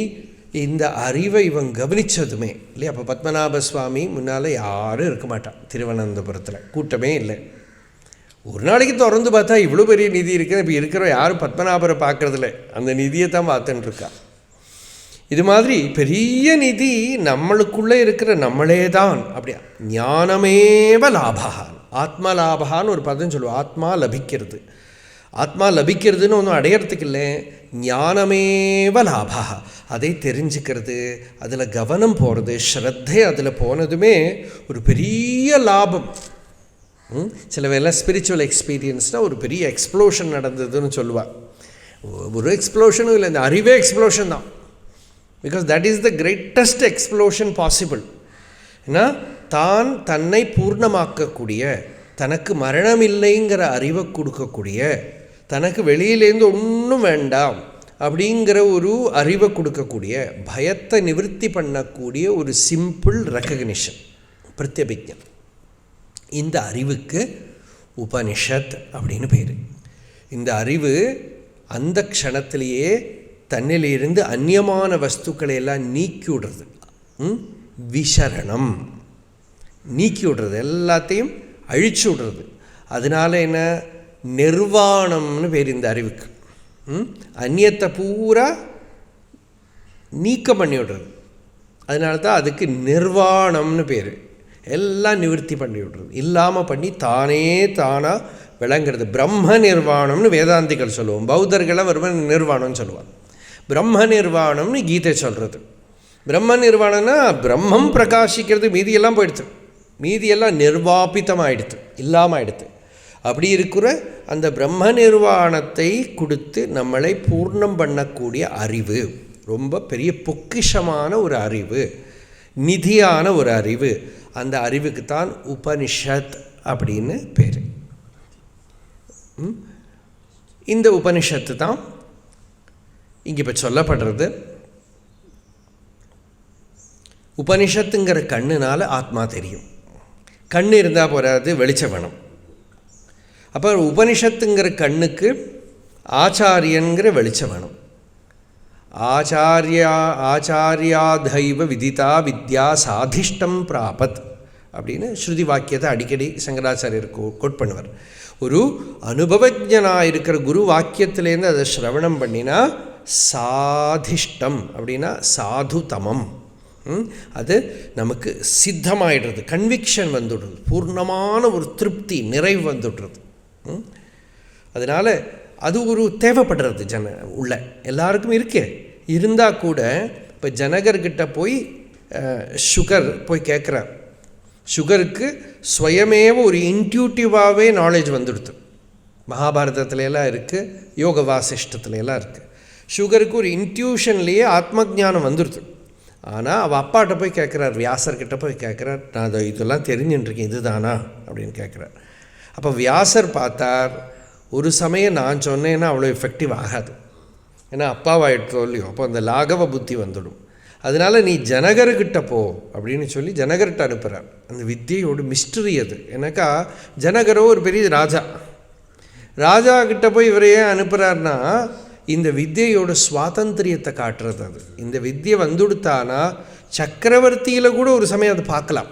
இந்த அறிவை இவன் கவனித்ததுமே இல்லையா. அப்போ பத்மநாப சுவாமி முன்னால் யாரும் இருக்க மாட்டான் திருவனந்தபுரத்தில், கூட்டமே இல்லை. ஒரு நாளைக்கு திறந்து பார்த்தா இவ்வளோ பெரிய நிதி இருக்குது. இப்போ இருக்கிற யாரும் பத்மநாபரை பார்க்குறதில்ல, அந்த நிதியை தான் பார்த்துட்டுருக்கா. இது மாதிரி பெரிய நிதி நம்மளுக்குள்ளே இருக்கிற நம்மளே தான். அப்படியா ஞானமேவ லாபா, ஆத்மா லாபான்னு ஒரு பதம் சொல்லுவோம். ஆத்மா லபிக்கிறது, ஆத்மா லபிக்கிறதுன்னு ஒன்றும் அடையிறதுக்கு இல்லை, ஞானமேவ லாபா. அதை தெரிஞ்சுக்கிறது, அதில் கவனம் போகிறது, ஸ்ரத்தை அதில் போனதுமே ஒரு பெரிய லாபம். சில வேலை ஸ்பிரிச்சுவல் எக்ஸ்பீரியன்ஸ்னால் ஒரு பெரிய எக்ஸ்ப்ளோஷன் நடந்ததுன்னு சொல்லுவாள். ஒரு எக்ஸ்ப்ளோஷனும் இல்லை, இந்த அறிவே எக்ஸ்ப்ளோஷன் தான். Because that is the greatest explosion possible. ஏன்னா தான் தன்னை பூர்ணமாக்கக்கூடிய, தனக்கு மரணம் இல்லைங்கிற அறிவை கொடுக்கக்கூடிய, தனக்கு வெளியிலேருந்து ஒன்றும் வேண்டாம் அப்படிங்கிற ஒரு அறிவை கொடுக்கக்கூடிய, பயத்தை நிவர்த்தி பண்ணக்கூடிய ஒரு சிம்பிள் ரெக்கக்னிஷன், பிரத்யபிக்ஞம். இந்த அறிவுக்கு உபனிஷத் அப்படின்னு பேர். இந்த அறிவு அந்த க்ஷணத்திலேயே தன்னிலிருந்து அந்நியமான வஸ்துக்களை எல்லாம் நீக்கி விடுறது, விசரணம், நீக்கி விடுறது, எல்லாத்தையும் அழிச்சு விடுறது. அதனால என்ன, நிர்வாணம்னு பேர் இந்த அறிவுக்கு. அந்நியத்தை பூரா நீக்கம் பண்ணி விடுறது. அதனால தான் அதுக்கு நிர்வாணம்னு பேர். எல்லாம் நிவர்த்தி பண்ணி விடுறது, இல்லாமல் பண்ணி தானே தானாக விளங்குறது. பிரம்ம நிர்வாணம்னு வேதாந்திகள் சொல்லுவோம், பௌத்தர்களை வருவன் நிர்வாணம்னு சொல்லுவாங்க. பிரம்ம நிர்வாணம்னு கீதை சொல்கிறது. பிரம்ம நிர்வாணம்னா பிரம்மம் பிரகாசிக்கிறது, மீதியெல்லாம் போயிடுது, மீதியெல்லாம் நிர்வாபித்தமாகிடுது, இல்லாமல் ஆகிடுது. அப்படி இருக்கிற அந்த பிரம்ம நிர்வாணத்தை கொடுத்து நம்மளை பூர்ணம் பண்ணக்கூடிய அறிவு, ரொம்ப பெரிய பொக்கிஷமான ஒரு அறிவு, நிதியான ஒரு அறிவு. அந்த அறிவுக்கு தான் உபனிஷத் அப்படின்னு பேர். இந்த உபனிஷத்து தான் இங்கே இப்போ சொல்லப்படுறது. உபனிஷத்துங்கிற கண்ணுனால் ஆத்மா தெரியும். கண் இருந்தால் போராது, வெளிச்சம் வேணும். அப்போ உபனிஷத்துங்கிற கண்ணுக்கு ஆச்சாரியங்கிற வெளிச்சம் வேணும். ஆச்சாரியாதைவ விதிதா வித்யா சாதிஷ்டம் பிராபத் அப்படின்னு ஸ்ருதி வாக்கியத்தை அடிக்கடி சங்கராச்சாரியர் கோட் பண்ணுவார். ஒரு அனுபவஜனாக இருக்கிற குரு வாக்கியத்திலேருந்து அதை ஸ்ரவணம் பண்ணினா சாதிஷ்டம் அப்படின்னா சாதுதமம், அது நமக்கு சித்தமாயிடுறது, கன்விக்ஷன் வந்துடுறது, பூர்ணமான ஒரு திருப்தி, நிறைவு வந்துடுறது. அதனால் அது ஒரு தேவைப்படுறது உள்ள எல்லாருக்கும் இருக்கே. இருந்தால் கூட இப்போ ஜனகர்கிட்ட போய் சுகர் போய் கேட்குறார். சுகருக்கு ஸ்வயமேவ ஒரு இன்ட்யூட்டிவாகவே நாலேஜ் வந்துடுது. மகாபாரதத்துலையெல்லாம் இருக்குது, யோக வாசிஷ்டத்துலையெல்லாம் இருக்குது. சுகருக்கு ஒரு இன்ட்யூஷன்லேயே ஆத்ம ஜானம் வந்துடுது. ஆனால் அவள் அப்பாட்ட போய் கேட்குறார், வியாசர்கிட்ட போய் கேட்குறார், நான் அதை இதெல்லாம் தெரிஞ்சுட்டுருக்கேன், இதுதானா அப்படின்னு கேட்குறார். அப்போ வியாசர் பார்த்தார், ஒரு சமயம் நான் சொன்னேன்னா அவ்வளோ எஃபெக்டிவ் ஆகாது, ஏன்னா அப்பாவாயிட்டோ இல்லையோ, அப்போ அந்த லாகவ புத்தி வந்துடும். அதனால் நீ ஜனகர்கிட்ட போ அப்படின்னு சொல்லி ஜனகர்கிட்ட அனுப்புகிறார். அந்த வித்தியோட மிஸ்டரி அது. எனக்கா ஜனகரோ ஒரு பெரிய ராஜா கிட்ட போய் இவரையே அனுப்புகிறார்னா இந்த வித்தியோட சுவாதந்திரியத்தை காட்டுறது. அது இந்த வித்தியை வந்துடுத்தானா சக்கரவர்த்தியில் கூட ஒரு சமயம் அது பார்க்கலாம்,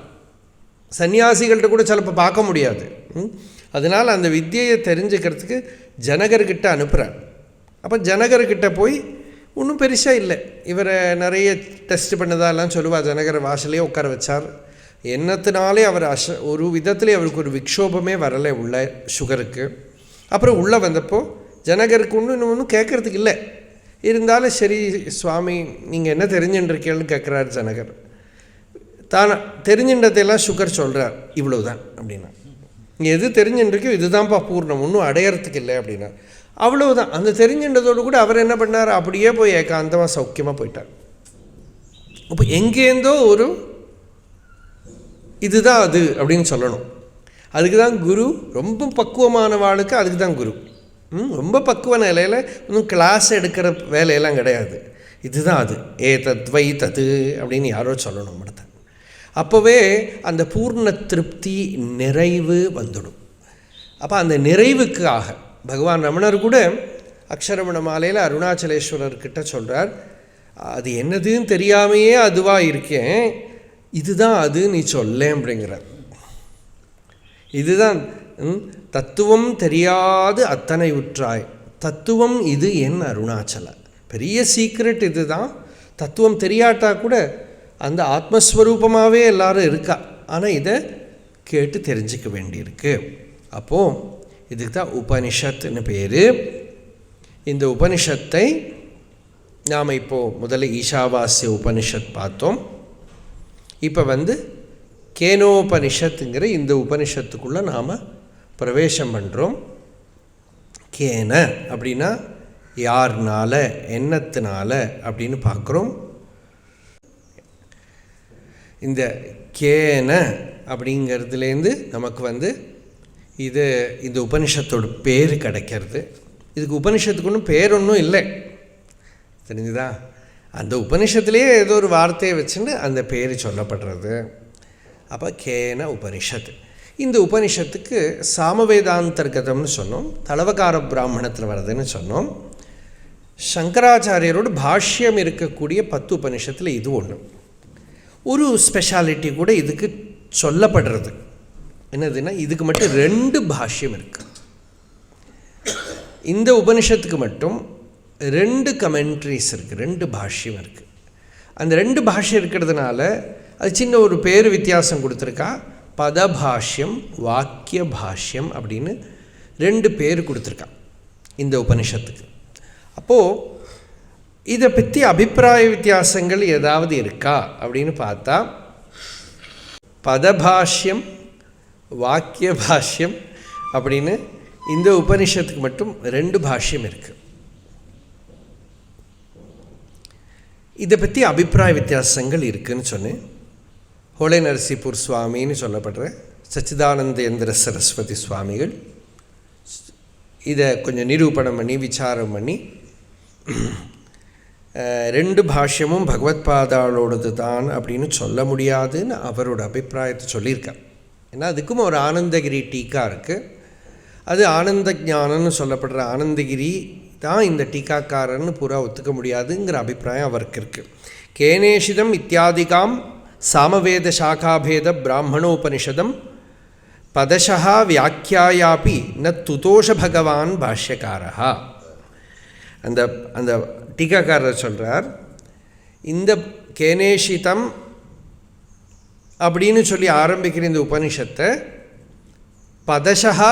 சன்னியாசிகள்கிட்ட கூட சிலப்போ பார்க்க முடியாது. அதனால் அந்த வித்தியை தெரிஞ்சுக்கிறதுக்கு ஜனகர்கிட்ட அனுப்புகிறார். அப்போ ஜனகர்கிட்ட போய் ஒன்றும் பெருசாக இல்லை, இவரை நிறைய டெஸ்ட் பண்ணதாலாம் சொல்லுவாள். ஜனகர் வாசலையே உட்கார வச்சார், எண்ணத்தினாலே அவர் ஒரு விதத்திலே அவருக்கு ஒரு விக்ஷோபமே வரலை உள்ள சுகருக்கு. அப்புறம் உள்ளே வந்தப்போ ஜனகருக்கு ஒன்றும் கேட்குறதுக்கு இல்லை. இருந்தாலும் சரி சுவாமி நீங்கள் என்ன தெரிஞ்சுட்டுருக்கேன்னு கேட்குறாரு ஜனகர். தான் தெரிஞ்சின்றதையெல்லாம் சுகர் சொல்கிறார், இவ்வளவுதான் அப்படின்னா. இங்கே எது தெரிஞ்சுட்டுருக்கோ இதுதான்ப்பா பூர்ணம், ஒன்றும் அடையறதுக்கு இல்லை அப்படின்னா. அவ்வளவுதான். அந்த தெரிஞ்சின்றதோடு கூட அவர் என்ன பண்ணார், அப்படியே போய் ஏகாந்தமாக சௌக்கியமாக போயிட்டார். அப்போ எங்கேருந்தோ ஒரு இதுதான் அது அப்படின்னு சொல்லணும். அதுக்கு தான் குரு, ரொம்ப பக்குவமானவாளுக்கு அதுக்கு தான் குரு. ரொம்ப பக்குவ நிலையில் இன்னும் கிளாஸ் எடுக்கிற வேலையெல்லாம் கிடையாது. இதுதான் அது, தத்வை தது அப்படின்னு யாரோ சொல்லணும் மட்டும். அப்போவே அந்த பூர்ண திருப்தி நிறைவு வந்துடும். அப்போ அந்த நிறைவுக்காக பகவான் ரமணர் கூட அக்ஷரமண மாலையில் அருணாச்சலேஸ்வரர்கிட்ட சொல்கிறார், அது என்னதுன்னு தெரியாமையே அதுவாக இருக்கேன், இதுதான் அது நீ சொல்லேன் அப்படிங்கிறார். இதுதான் தத்துவம் தெரியாது அத்தனை உற்றாய், தத்துவம் இது என் அருணாச்சல. பெரிய சீக்ரெட் இது தான். தத்துவம் தெரியாட்டா கூட அந்த ஆத்மஸ்வரூபமாகவே எல்லாரும் இருக்கா. ஆனால் இதை கேட்டு தெரிஞ்சிக்க வேண்டியிருக்கு. அப்போது இதுக்கு தான் உபனிஷத்துன்னு பேர். இந்த உபனிஷத்தை நாம் இப்போது முதல்ல ஈஷாவாஸ்ய உபனிஷத் பார்த்தோம். இப்போ கேனோபனிஷத்துங்கிற இந்த உபனிஷத்துக்குள்ளே நாம் பிரவேசம் பண்ணுறோம். கேன அப்படின்னா யார்னால, என்னத்தினால அப்படின்னு பார்க்குறோம். இந்த கேன அப்படிங்கிறதுலேருந்து நமக்கு இந்த உபனிஷத்தோட பேர் கிடைக்கிறது. இதுக்கு உபனிஷத்துக்கு ஒன்றும் பேர் ஒன்றும் இல்லை, தெரிஞ்சுதா? அந்த உபனிஷத்துலேயே ஏதோ ஒரு வார்த்தையை வச்சுன்னு அந்த பேர் சொல்லப்படுறது. அப்போ கேன உபனிஷத்து. இந்த உபனிஷத்துக்கு சாமவேதாந்தர்கதம்னு சொன்னோம், தளவகார பிராமணத்தில் வர்றதுன்னு சொன்னோம். சங்கராச்சாரியரோட பாஷ்யம் இருக்கக்கூடிய 10 உபனிஷத்தில் இது ஒன்று. ஒரு ஸ்பெஷாலிட்டி கூட இதுக்கு சொல்லப்படுறது என்னதுன்னா, இதுக்கு மட்டும் 2 பாஷ்யம் இருக்குது. இந்த உபனிஷத்துக்கு மட்டும் 2 கமெண்ட்ரிஸ் இருக்குது, 2 பாஷ்யம் இருக்குது. அந்த 2 பாஷ்யம் இருக்கிறதுனால அது சின்ன ஒரு பேர் வித்தியாசம் கொடுத்துருக்கா. பதபாஷ்யம், வாக்கிய பாஷ்யம் அப்படின்னு 2 பேர் கொடுத்துருக்கா இந்த உபனிஷத்துக்கு. அப்போது இதை பற்றி அபிப்பிராய வித்தியாசங்கள் ஏதாவது இருக்கா அப்படின்னு பார்த்தா, பதபாஷ்யம், வாக்கிய பாஷ்யம் அப்படின்னு இந்த உபனிஷத்துக்கு மட்டும் 2 பாஷ்யம் இருக்குது. இதை பற்றி அபிப்பிராய வித்தியாசங்கள் இருக்குதுன்னு சொன்னேன். ஹோலை நரசிபுர் சுவாமின்னு சொல்லப்படுற சச்சிதானந்தேந்திர சரஸ்வதி சுவாமிகள் இதை கொஞ்சம் நிரூபணம் பண்ணி விசாரம் பண்ணி 2 பாஷ்யமும் பகவத்பாதாளோடது தான் அப்படின்னு சொல்ல முடியாதுன்னு அவரோட அபிப்பிராயத்தை சொல்லியிருக்கார். ஏன்னா அதுக்கும் ஒரு ஆனந்தகிரி டீக்கா இருக்குது. அது ஆனந்த ஞானம்னு சொல்லப்படுற ஆனந்தகிரி தான் இந்த டீக்காக்காரன்னு பூரா ஒத்துக்க முடியாதுங்கிற அபிப்பிராயம் அவருக்கு இருக்குது. கேனேஷிதம் இத்தியாதிகாம் சாமவேத சாகாபேத பிராமணோபனிஷதம் பதசா வியாக்கியாயாபி ந துதோஷ பகவான் பாஷ்யக்காரா. அந்த அந்த டீக்காக்காரர் சொல்கிறார், இந்த கேனேஷிதம் அப்படின்னு சொல்லி ஆரம்பிக்கிற இந்த உபனிஷத்தை பதசா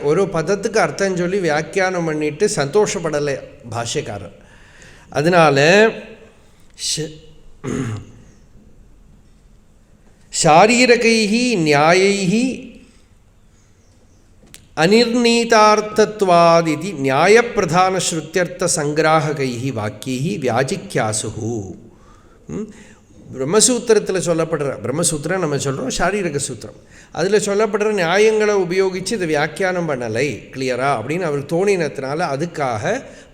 ஒரு பதத்துக்கு அர்த்தம் சொல்லி வியாக்கியானம் பண்ணிட்டு சந்தோஷப்படலை பாஷ்யக்காரர். அதனால் சாரீரகைஹி நியாயைஹி அனிர்ணீதார்த்தத்வாதிதி நியாயப்பிரதான ஸ்ருத்தியர்த்த சங்கிராஹகைஹி வாக்கியைஹி வியாஜிக்யாசுஹு. பிரம்மசூத்திரத்தில் சொல்லப்படுற, பிரம்மசூத்திரம் நம்ம சொல்கிறோம், சாரீரக சூத்திரம், அதில் சொல்லப்படுற நியாயங்களை உபயோகித்து இதை வியாக்கியானம் பண்ணலை கிளியராக அப்படின்னு அவருக்கு தோணினத்தினால அதுக்காக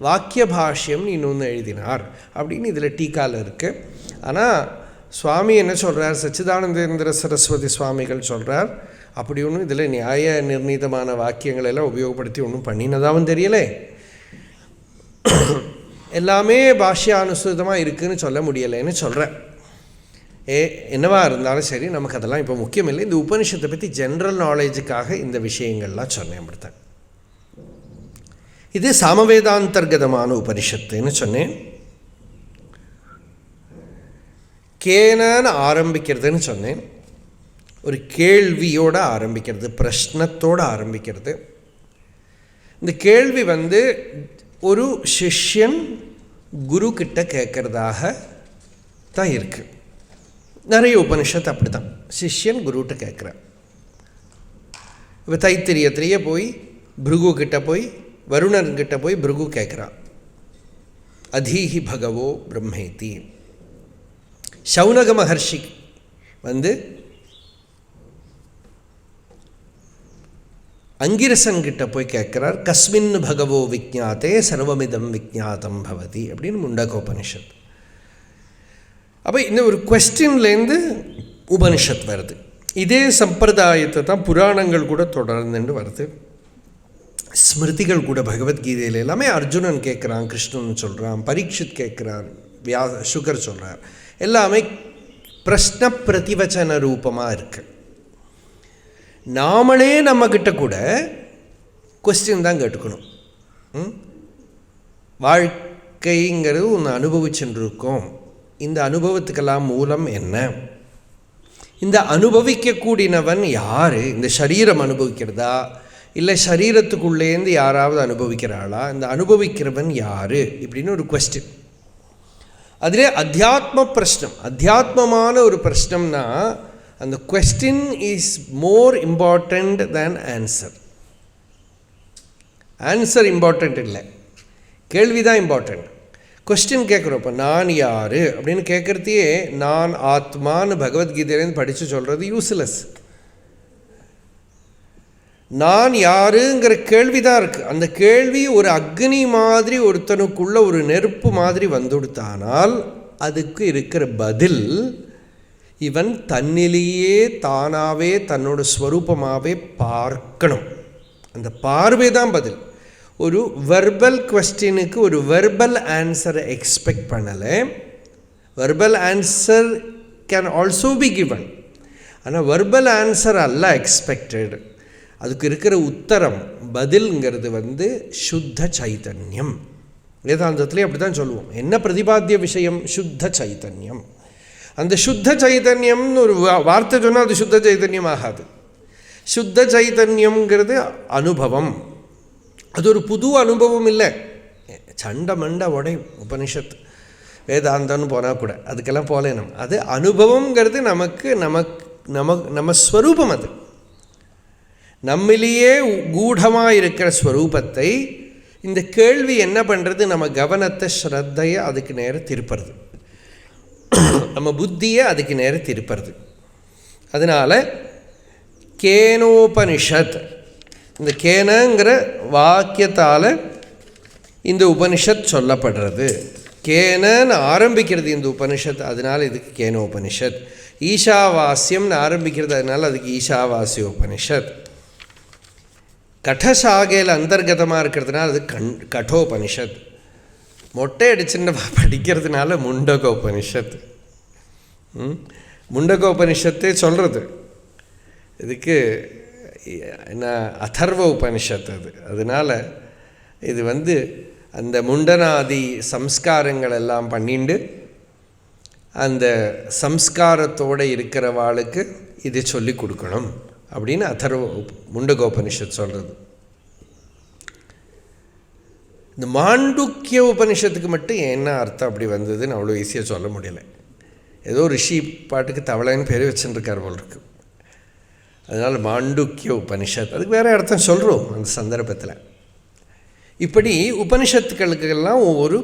வாக்கிய பாஷ்யம்னு இன்னொன்று எழுதினார் அப்படின்னு இதில் டீக்காவில் இருக்குது. ஆனால் சுவாமி என்ன சொல்கிறார், சச்சிதானந்தேந்திர சரஸ்வதி சுவாமிகள் சொல்கிறார், அப்படி ஒன்றும் இதில் நியாய நிர்ணீதமான வாக்கியங்களெல்லாம் உபயோகப்படுத்தி ஒன்றும் பண்ணினதாகவும் தெரியலை, எல்லாமே பாஷ்யானுசூதமாக இருக்குதுன்னு சொல்ல முடியலைன்னு சொல்கிறேன். என்னவாக இருந்தாலும் சரி, நமக்கு அதெல்லாம் இப்போ முக்கியம் இல்லை. இந்த உபனிஷத்தை பற்றி ஜென்ரல் நாலேஜுக்காக இந்த விஷயங்கள்லாம் சொன்னேன் அப்படித்தான். இது சாமவேதாந்தர்கதமான உபனிஷத்துன்னு சொன்னேன். கேனன்னு ஆரம்பிக்கிறதுன்னு சொன்னேன். ஒரு கேள்வியோடு ஆரம்பிக்கிறது, பிரஷ்னத்தோடு ஆரம்பிக்கிறது. இந்த கேள்வி ஒரு சிஷ்யன் குரு கிட்ட கேட்கறதாக தான் இருக்குது. நிறைய உபனிஷத்து அப்படி தான், சிஷ்யன் குருகிட்ட கேட்குறான். இப்போ தைத்திரியத்திலேயே போய் பிருகு கிட்ட போய், வருணன்கிட்ட போய் பிருகு கேட்குறான், அதீஹி பகவோ பிரம்மேதி. சௌனக மகர்ஷி அங்கிரசன்கிட்ட போய் கேட்குறார், கஸ்மின் பகவோ விஜ்ஞாத்தே சர்வமிதம் விஜ்ஞாதம் பவதி அப்படின்னு முண்டகோபனிஷத். அப்போ இந்த ஒரு கொஸ்டின்லேருந்து உபனிஷத் வருது. இதே சம்பிரதாயத்தை தான் புராணங்கள் கூட தொடர்ந்துட்டு வருது, ஸ்மிருதிகள் கூட. பகவத்கீதையில் எல்லாமே அர்ஜுனன் கேட்குறான், கிருஷ்ணன் சொல்கிறான், பரீட்சித் கேட்குறார், சுகர் சொல்கிறார். எல்லாமே பிரஷ்ன பிரதிவச்சன ரூபமாக இருக்குது. நாமளே நம்மக்கிட்ட கூட கொஸ்டின் தான் கேட்டுக்கணும். வாழ்க்கைங்கிறது ஒன்று அனுபவிச்சுருக்கோம், இந்த அனுபவத்துக்கெல்லாம் மூலம் என்ன, இந்த அனுபவிக்கக்கூடியவன் யார், இந்த சரீரம் அனுபவிக்கிறதா இல்லை சரீரத்துக்குள்ளேருந்து யாராவது அனுபவிக்கிறாளா, இந்த அனுபவிக்கிறவன் யார் இப்படின்னு ஒரு கொஸ்டின். அதிலே அத்தியாத்ம பிரஷ்னம், அத்தியாத்மமான ஒரு பிரஷ்னம்னா அந்த question is more important than answer. Answer important இல்லை, கேள்வி தான் இம்பார்ட்டண்ட். கொஸ்டின் கேட்குறப்ப நான் யார் அப்படின்னு கேட்குறதையே நான் ஆத்மான்னு பகவத்கீதையிலேருந்து படித்து சொல்கிறது யூஸ்லெஸ். நான் யாருங்கிற கேள்வி தான் இருக்குது. அந்த கேள்வி ஒரு அக்னி மாதிரி ஒருத்தனுக்குள்ள ஒரு நெருப்பு மாதிரி வந்துடுத்தானால் அதுக்கு இருக்கிற பதில் இவன் தன்னிலேயே தானாகவே தன்னோட ஸ்வரூபமாகவே பார்க்கணும். அந்த பார்வை தான் பதில். ஒரு வெர்பல் கொஸ்டினுக்கு ஒரு வெர்பல் ஆன்சரை எக்ஸ்பெக்ட் பண்ணலை. Verbal answer can also be given, ஆனால் வெர்பல் ஆன்சர் அல்ல எக்ஸ்பெக்டட். அதுக்கு இருக்கிற உத்தரம் பதில்ங்கிறது சுத்த சைத்தன்யம். வேதாந்தத்துலேயே அப்படி தான் சொல்லுவோம். என்ன பிரதிபாத்திய விஷயம்? சுத்த சைத்தன்யம். அந்த சுத்த சைத்தன்யம்னு ஒரு வார்த்தை சொன்னால் அது சுத்த சைத்தன்யம் ஆகாது. சுத்த சைத்தன்யம்ங்கிறது அனுபவம். அது ஒரு புது அனுபவம் இல்லை. சண்டை மண்டை உடை உபனிஷத் வேதாந்தம்னு போனால் கூட அதுக்கெல்லாம் போல அது அனுபவங்கிறது நம்ம ஸ்வரூபம். அது நம்மிலேயே கூடமாக இருக்கிற ஸ்வரூபத்தை இந்த கேள்வி என்ன பண்ணுறது, நம்ம கவனத்தை ஸ்ரத்தையை அதுக்கு நேரம் திருப்புறது, நம்ம புத்தியை அதுக்கு நேரம் திருப்புறது. அதனால் கேனோபனிஷத், இந்த கேனங்கிற வாக்கியத்தால் இந்த உபனிஷத் சொல்லப்படுறது. கேனன்னு ஆரம்பிக்கிறது இந்த உபனிஷத், அதனால் இதுக்கு கேனோபனிஷத். ஈஷாவாஸ்யம்னு ஆரம்பிக்கிறது, அதனால் அதுக்கு ஈஷாவாஸ்ய உபனிஷத். கடசாகையில் அந்தர்கதமாக இருக்கிறதுனால அது கடோபனிஷத். மொட்டை அடிச்சுன்னு படிக்கிறதுனால முண்டகோபனிஷத். முண்டகோபனிஷத்தே சொல்கிறது இதுக்கு என்ன அதர்வ உபனிஷத் அது. அதனால் இது அந்த முண்டனாதி சம்ஸ்காரங்கள் எல்லாம் பண்ணிண்டு அந்த சம்ஸ்காரத்தோடு இருக்கிறவாளுக்கு இது சொல்லி கொடுக்கணும் அப்படின்னு அதர்வ முண்டகோபனிஷத் சொல்கிறது. இந்த மாண்டுக்கிய உபனிஷத்துக்கு மட்டும் என்ன அர்த்தம் அப்படி வந்ததுன்னு அவ்வளோ ஈஸியாக சொல்ல முடியலை. ஏதோ ரிஷி பாட்டுக்கு தவளைன்னு பேர் வச்சுருக்கார் போல் இருக்கு. அதனால் மாண்டுக்கிய உபனிஷத், அதுக்கு வேறு அர்த்தம் சொல்கிறோம் அந்த சந்தர்ப்பத்தில். இப்படி உபனிஷத்துக்களுக்கெல்லாம் ஒவ்வொரு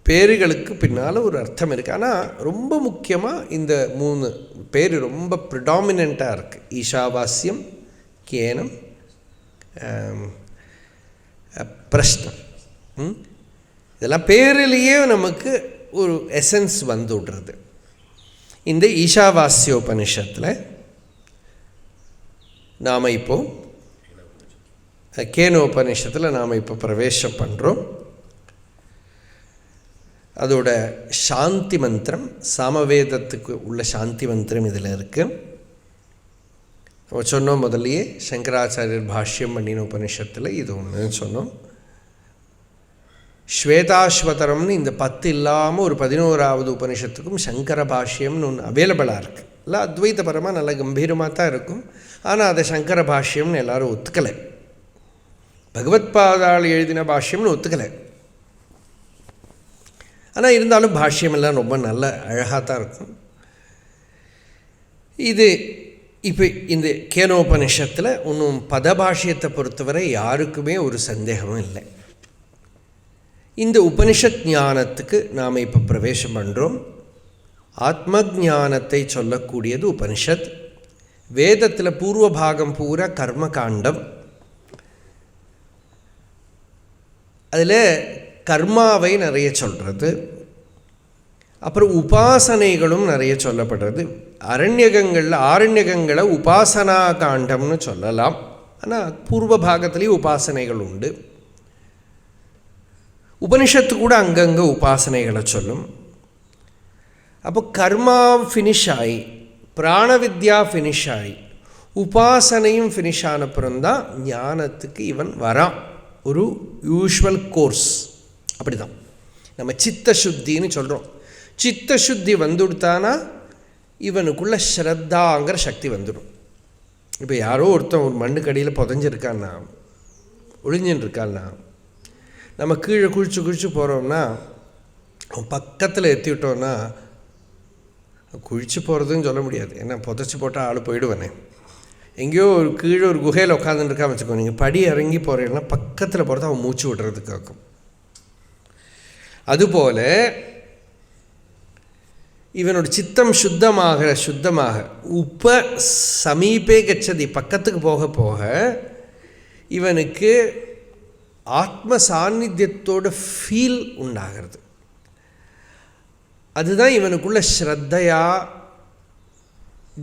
பேர்களுக்கு பின்னால் ஒரு அர்த்தம் இருக்குது. ஆனால் ரொம்ப முக்கியமாக இந்த 3 பேர் ரொம்ப ப்ரிடாமினண்ட்டாக இருக்குது. ஈஷாவாஸ்யம், கேனம், பிரஷ்னம். இதெல்லாம் பேரிலேயே நமக்கு ஒரு எசன்ஸ் வந்து விடுறது. இந்த ஈஷாவாஸ்யோபனிஷத்தில் நாம் இப்போது கேனோபனிஷத்தில் நாம் இப்போ பிரவேசம் பண்ணுறோம். அதோட சாந்தி மந்திரம், சாமவேதத்துக்கு உள்ள சாந்தி மந்திரம் இதில் இருக்குது. நம்ம சொன்னோம் முதல்லையே சங்கராச்சாரியர் பாஷ்யம் பண்ணின உபனிஷத்தில் இது ஒன்று சொன்னோம். ஸ்வேதாஸ்வதரம்னு இந்த 10 இல்லாமல் ஒரு 11வது உபனிஷத்துக்கும் சங்கர பாஷ்யம்னு ஒன்று அவைலபிளாக இருக்குது. எல்லாம் அத்வைத்தபரமாக நல்ல கம்பீரமாக தான் இருக்கும். ஆனால் அதை சங்கர பாஷ்யம்னு எல்லோரும் ஒத்துக்கலை. பகவத்பாதாள் எழுதின பாஷ்யம்னு ஒத்துக்கலை. ஆனால் இருந்தாலும் பாஷ்யமெல்லாம் ரொம்ப நல்ல அழகாக தான் இருக்கும். இது இப்போ இந்த கேனோபனிஷத்தில் இன்னும் பதபாஷ்யத்தை பொறுத்தவரை யாருக்குமே ஒரு சந்தேகமும் இல்லை. இந்த உபனிஷத் ஞானத்துக்கு நாம் இப்போ பிரவேசம் பண்ணுறோம். ஆத்ம ஞானத்தை சொல்லக்கூடியது உபனிஷத். வேதத்தில் பூர்வ பாகம் பூரா கர்மகாண்டம். அதில் கர்மாவை நிறைய சொல்கிறது. அப்புறம் உபாசனைகளும் நிறைய சொல்லப்படுறது. ஆரண்யகங்களை உபாசனா காண்டம்னு சொல்லலாம். ஆனால் பூர்வ பாகத்துலேயும் உபாசனைகள் உண்டு. உபனிஷத்து கூட அங்கங்கே உபாசனைகளை சொல்லும். அப்போ கர்மா ஃபினிஷ் ஆகி, பிராணவித்யா ஃபினிஷ் ஆகி, உபாசனையும் ஃபினிஷ் ஆனப்புறம்தான் ஞானத்துக்கு இவன் வரான். ஒரு யூஷுவல் கோர்ஸ் அப்படி தான் நம்ம சித்த சுத்தின்னு சொல்கிறோம். சித்த சுத்தி வந்துடுத்தானா இவனுக்குள்ள ஸ்ரத்தாங்கிற சக்தி வந்துடும். இப்போ யாரோ ஒருத்தன் ஒரு மண்ணுக்கடியில் புதஞ்சிருக்கான்னா, ஒளிஞ்சின்னு இருக்கான்னா, நம்ம கீழே குழிச்சு போகிறோம்னா அவன் பக்கத்தில் எத்தி விட்டோன்னா, குழிச்சு போகிறதுன்னு சொல்ல முடியாது, ஏன்னா புதைச்சி போட்டால் ஆள் போயிடுவானே. எங்கேயோ ஒரு கீழே ஒரு குகையில் உட்காந்துருக்கான்னு வச்சுக்கோ, நீங்கள் படி இறங்கி போகிறீங்கன்னா பக்கத்தில் போகிறது அவன் மூச்சு விடுறதுக்காகும். அதுபோல் இவனோட சித்தம் சுத்தமாக சமீபே கச்சதி, பக்கத்துக்கு போக போக இவனுக்கு ஆத்ம சாநித்தியத்தோட ஃபீல் உண்டாகிறது. அதுதான் இவனுக்குள்ள ஸ்ரத்தையா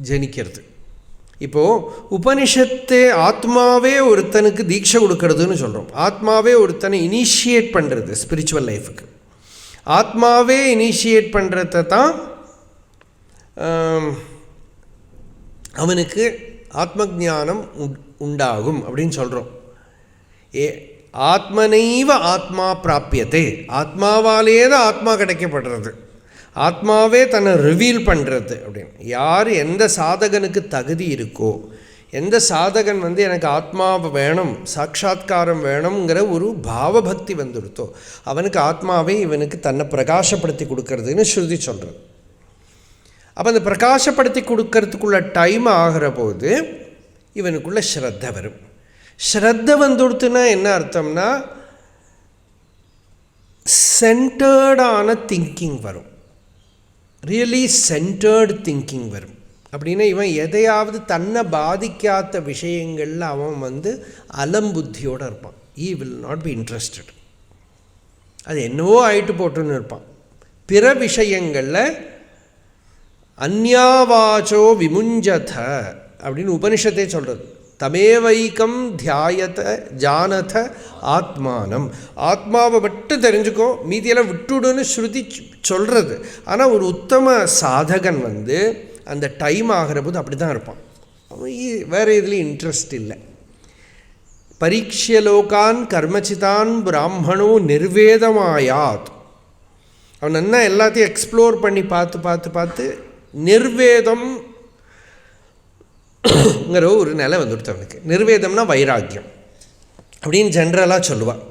ஜனிக்கிறது. இப்போது உபனிஷத்தே ஆத்மாவே ஒருத்தனுக்கு தீட்சை கொடுக்கறதுன்னு சொல்கிறோம். ஆத்மாவே ஒருத்தனை இனிஷியேட் பண்ணுறது ஸ்பிரிச்சுவல் லைஃபுக்கு. ஆத்மாவே இனிஷியேட் பண்ணுறத தான் அவனுக்கு ஆத்ம ஞானம் உண்டாகும் அப்படின்னு சொல்கிறோம். ஆத்மனைவ ஆத்மா பிராப்பியதே, ஆத்மாவாலே தான் ஆத்மா கிடைக்கப்படுறது, ஆத்மாவே தன்னை ரிவீல் பண்ணுறது அப்படின்னு. யார் எந்த சாதகனுக்கு தகுதி இருக்கோ, எந்த சாதகன் எனக்கு ஆத்மாவை வேணும், சாட்சாத்காரம் வேணுங்கிற ஒரு பாவபக்தி வந்துடுத்தோ, அவனுக்கு ஆத்மாவே இவனுக்கு தன்னை பிரகாசப்படுத்தி கொடுக்கறதுன்னு ஸ்ருதி சொல்கிறது. அப்போ அந்த பிரகாசப்படுத்தி கொடுக்கறதுக்குள்ள டைம் ஆகிற போது இவனுக்குள்ள ஸ்ரத்த வரும். ஸ்ரத்த வந்துடுத்துனா என்ன அர்த்தம்னா சென்டர்டான திங்கிங் வரும், ரியலி சென்டர்டு திங்கிங் வரும். அப்படின்னா இவன் எதையாவது தன்னை பாதிக்காத விஷயங்களில் அவன் அலம்புத்தியோடு இருப்பான். He will not be interested. அது என்னவோ ஆயிட்டு போட்டுன்னு இருப்பான். பிற விஷயங்களில் அந்யாவாச்சோ விமுஞ்சத அப்படின்னு உபனிஷத்தை சொல்கிறது. தமேவைக்கம் தியாயத ஜானத ஆத்மானம், ஆத்மாவை மட்டும் தெரிஞ்சுக்கோ, மீதியெல்லாம் விட்டுடுன்னு ஸ்ருதி சொல்கிறது. ஆனால் ஒரு உத்தம சாதகன் அந்த டைம் ஆகிற போது அப்படி தான் இருப்பான். அவன் வேறு இதுலேயும் இன்ட்ரெஸ்ட் இல்லை. பரீட்சியலோகான் கர்மச்சிதான் பிராமணோ நிர்வேதமாயாத். அவன் நல்லா எல்லாத்தையும் எக்ஸ்ப்ளோர் பண்ணி பார்த்து நிர்வேதம்ங்கிற ஒரு நிலை வந்துடுத்து அவனுக்கு. நிர்வேதம்னா வைராக்கியம் அப்படின்னு ஜென்ரலாக சொல்லுவாள்.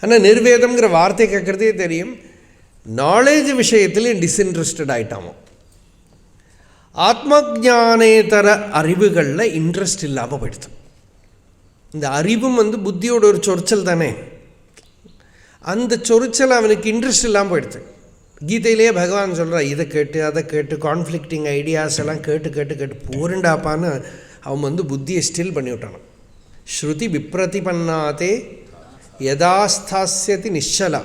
ஆனால் நிர்வேதம்ங்கிற வார்த்தை கேட்குறதே தெரியும், நாலேஜ் விஷயத்துலேயும் டிஸ்இன்ட்ரெஸ்டட் ஆகிட்டாமோ. ஆத்ம ஞானேதர அறிவுகளில் இன்ட்ரெஸ்ட் இல்லாமல் போயிடுது. இந்த அறிவும் புத்தியோட ஒரு சொற்சல் தானே, அந்த சொற்சல் அவனுக்கு இன்ட்ரெஸ்ட் இல்லாமல் போயிடுது. கீதையிலேயே பகவான் சொல்கிறார், இதை கேட்டு அதை கேட்டு கான்ஃப்ளிக்டிங் ஐடியாஸ் எல்லாம் கேட்டு போருண்டாப்பான்னு அவன் புத்தியை ஸ்டில் பண்ணி விட்டான். ஸ்ருதி விப்ரதிபன்னாதே யதாஸ்தாஸ்யதி நிச்சலா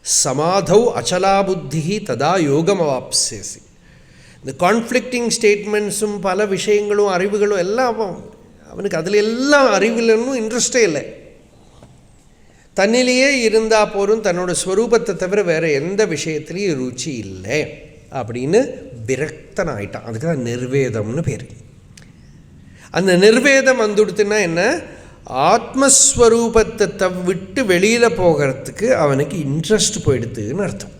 சமாதௌ அச்சலா புத்தி ததா யோகமவாப்சேசி. இந்த கான்ஃப்ளிக்டிங் ஸ்டேட்மெண்ட்ஸும் பல விஷயங்களும் அறிவுகளும் எல்லாம் அவனுக்கு அதில் எல்லாம் அறிவிலும் இன்ட்ரெஸ்டே இல்லை. தன்னிலேயே இருந்தால் போரும், தன்னோட ஸ்வரூபத்தை தவிர வேறு எந்த விஷயத்துலேயும் ருச்சி இல்லை அப்படின்னு விரக்தன் ஆகிட்டான். அதுக்கு தான் நிர்வேதம்னு பேர். அந்த நிர்வேதம் வந்துடுத்துன்னா என்ன, ஆத்மஸ்வரூபத்தை விட்டு வெளியில் போகிறதுக்கு அவனுக்கு இன்ட்ரெஸ்ட் போயிடுதுன்னு அர்த்தம்.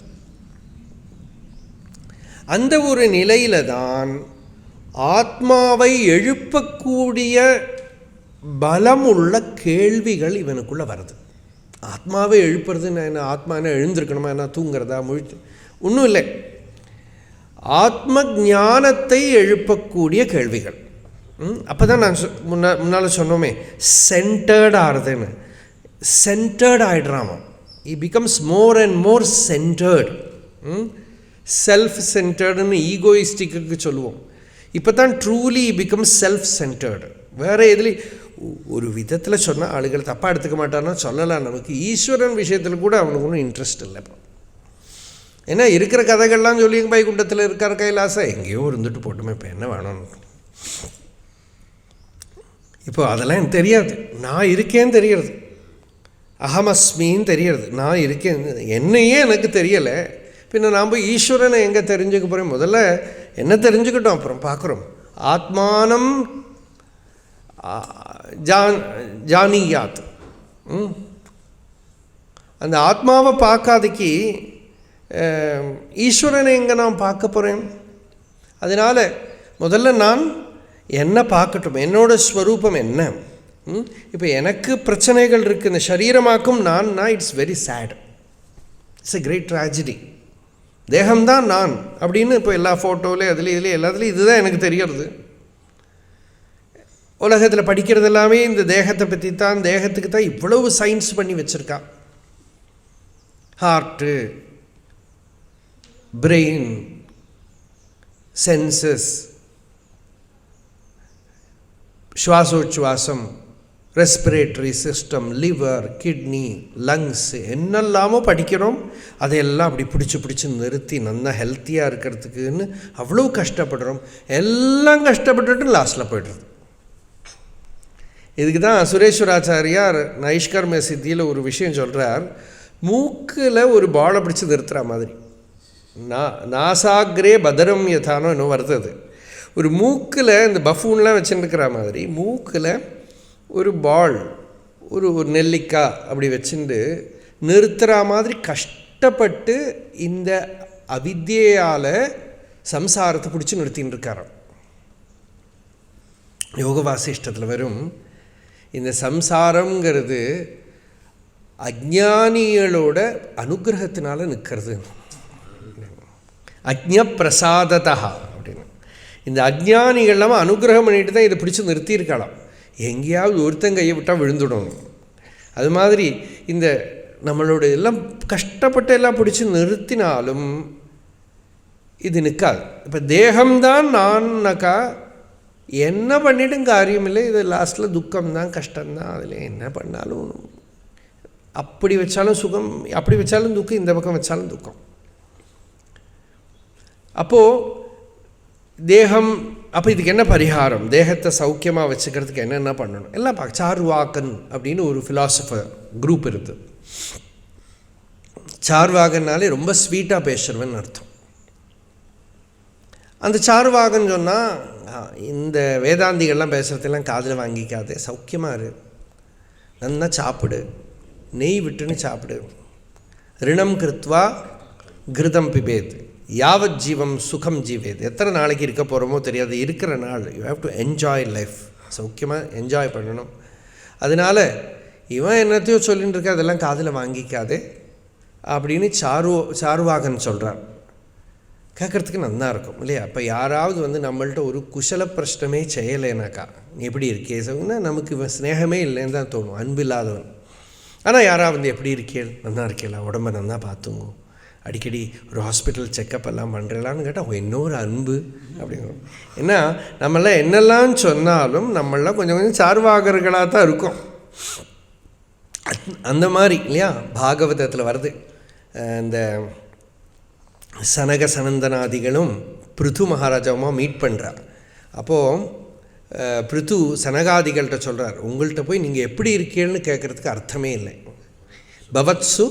அந்த ஒரு நிலையில் தான் ஆத்மாவை எழுப்பக்கூடிய பலமுள்ள கேள்விகள் இவனுக்குள்ளே வருது. ஆத்மாவை எழுப்புறதுன்னு என்ன? ஆத்மா என்ன எழுந்திருக்கணுமா, என்ன தூங்குறதா, முழிச்சு ஒன்றும் இல்லை. ஆத்ம ஞானத்தை எழுப்பக்கூடிய கேள்விகள். அப்போ தான் நான் முன்னால் சொன்னோமே, சென்டர்ட் ஆகுதுன்னு. சென்டர்ட் ஆகிடுறாமா. He becomes more and more centred. Self சென்டர்டுன்னு ஈகோயிஸ்டிக்கு சொல்லுவோம். இப்போ தான் ட்ரூலி பிகம்ஸ் செல்ஃப் சென்டர்டு. வேறு எதுலேயும் ஒரு விதத்தில் சொன்னால் ஆளுகள் தப்பாக எடுத்துக்க மாட்டான்னா சொல்லலாம். நமக்கு ஈஸ்வரன் விஷயத்தில் கூட அவனுக்கு ஒன்றும் இன்ட்ரெஸ்ட் இல்லை. இப்போ ஏன்னா இருக்கிற கதைகள்லாம் சொல்லி வைகுண்டத்தில் இருக்கார் கைலாசம், எங்கேயோ இருந்துட்டு போட்டுமே, இப்போ என்ன வேணும்னு. இப்போ அதெல்லாம் எனக்கு தெரியாது. நான் இருக்கேன்னு தெரியறது, அகமஸ்மின்னு தெரியறது, நான் இருக்கேன். என்னையே எனக்கு தெரியலை, பின்ன நான் போய் ஈஸ்வரனை எங்கே தெரிஞ்சுக்க போகிறேன்? முதல்ல என்ன தெரிஞ்சுக்கிட்டோம், அப்புறம் பார்க்குறோம். ஆத்மானம் ஜானியாத். அந்த ஆத்மாவை பார்க்காதக்கு ஈஸ்வரனை எங்கே நான் பார்க்க போகிறேன்? அதனால் முதல்ல நான் என்ன பார்க்கட்டும், என்னோட ஸ்வரூபம் என்ன. இப்போ எனக்கு பிரச்சனைகள் இருக்குது, இந்த சரீரமாக்கும் நான் it's very sad, it's a great tragedy. தேகம்தான் நான் அப்படின்னு இப்போ எல்லா ஃபோட்டோவிலே இதுலேயும் எல்லாத்துலேயும் இதுதான் எனக்கு தெரியறது. உலகத்தில் படிக்கிறது எல்லாமே இந்த தேகத்தை பற்றி தான். தேகத்துக்கு தான் இவ்வளவு சயின்ஸ் பண்ணி வச்சுருக்கா. ஹார்ட்டு, பிரெயின், சென்சஸ், சுவாசோச்சுவாசம், respiratory system, liver, kidney, lungs, என்னெல்லாமோ படிக்கிறோம். அதையெல்லாம் அப்படி பிடிச்சி நிறுத்தி நல்லா ஹெல்த்தியாக இருக்கிறதுக்குன்னு அவ்வளோ கஷ்டப்படுறோம். எல்லாம் கஷ்டப்பட்டுட்டு லாஸ்ட்டில் போய்டுறது. இதுக்கு தான் சுரேஸ்வராச்சாரியார் நைஷ்கர்ம சித்தியில் ஒரு விஷயம் சொல்கிறார். மூக்கில் ஒரு பாலை பிடிச்சி நிறுத்துகிற மாதிரி, நாசாகிரே பதரம் யதானோ இன்னும் வருது. ஒரு மூக்கில் இந்த பஃபூன்லாம் வச்சுருக்கிற மாதிரி மூக்கில் ஒரு பால், ஒரு நெல்லிக்காய் அப்படி வச்சுட்டு நிறுத்துகிற மாதிரி கஷ்டப்பட்டு இந்த அவித்யால் சம்சாரத்தை பிடிச்சி நிறுத்தின்னு இருக்காராம். யோக வாசிஷ்டத்தில் வரும், இந்த சம்சாரங்கிறது அஜ்ஞானிகளோட அனுகிரகத்தினால நிற்கிறது. அஜ்ஞப்பிரசாததா அப்படின்னு. இந்த அஜ்ஞானிகள்லாம் அனுகிரகம் பண்ணிட்டு தான் இதை பிடிச்சி நிறுத்தியிருக்கலாம். எங்கேயாவது ஒருத்தன் கையை விட்டால் விழுந்துடும். அது மாதிரி இந்த நம்மளோட எல்லாம் கஷ்டப்பட்டு எல்லாம் பிடிச்சி நிறுத்தினாலும் இது நிற்காது. இப்போ தேகம்தான் நான்னாக்கா என்ன பண்ணிட்டும் காரியம் இல்லை. இது லாஸ்ட்டில் துக்கம்தான், கஷ்டம்தான். அதில் என்ன பண்ணாலும், அப்படி வச்சாலும் சுகம், அப்படி வச்சாலும் துக்கம், இந்த பக்கம் வச்சாலும் துக்கம். அப்போது தேகம், அப்போ இதுக்கு என்ன பரிகாரம்? தேகத்தை சௌக்கியமாக வச்சுக்கிறதுக்கு என்னென்ன பண்ணணும் எல்லாம் பார்க்க. சார்வாகன் அப்படின்னு ஒரு ஃபிலாசபர் குரூப் இருக்குது. சார்வாகன்னாலே ரொம்ப ஸ்வீட்டாக பேசுகிறவன் அர்த்தம். அந்த சார்வாகன் சொன்னால், இந்த வேதாந்திகள்லாம் பேசுகிறதெல்லாம் காதில் வாங்கிக்காது, சௌக்கியமாக இரு, நல்லா சாப்பிடு, நெய் விட்டுன்னு சாப்பிடு, ரிணம் கிருத்வா கிருதம் பிபேத், யாவத் ஜீவம் சுகம் ஜீவேத். எத்தனை நாளைக்கு இருக்க போகிறோமோ தெரியாது, இருக்கிற நாள் you have to enjoy life, சௌக்கியமாக என்ஜாய் பண்ணணும். அதனால் இவன் என்னத்தையோ சொல்லின்னு இருக்க, அதெல்லாம் காதில் வாங்கிக்காதே அப்படின்னு சார்வாகன் சொல்கிறான். கேட்குறதுக்கு நல்லா இருக்கும் இல்லையா? அப்போ யாராவது வந்து நம்மள்ட்ட ஒரு குசல பிரஷ்னமே செய்யலைனாக்கா, எப்படி இருக்கே சொன்னா நமக்கு இவன் ஸ்நேகமே இல்லைன்னு தான் தோணும், அன்பில்லாதவன். ஆனால் யாராவது வந்து எப்படி இருக்கேள், நல்லா இருக்கேளா, உடம்பை நல்லா பார்த்துங்க, அடிக்கடி ஒரு ஹாஸ்பிட்டல் செக்கப் எல்லாம் பண்ணுறலான்னு கேட்டால் இன்னொரு அன்பு அப்படிங்கிறோம். ஏன்னா நம்மளாம் என்னெல்லாம் சொன்னாலும் நம்மளாம் கொஞ்சம் கொஞ்சம் சார்வாகர்களாக தான் இருக்கும். அந்த மாதிரி இல்லையா? பாகவதத்தில் வருது, இந்த சனக சனந்தனாதிகளும் பிருது மகாராஜாவுமா மீட் பண்ணுறார். அப்போது பிருது சனகாதிகள்கிட்ட சொல்கிறார், உங்கள்கிட்ட போய் நீங்கள் எப்படி இருக்கீங்கன்னு கேட்குறதுக்கு அர்த்தமே இல்லை. பவத்சு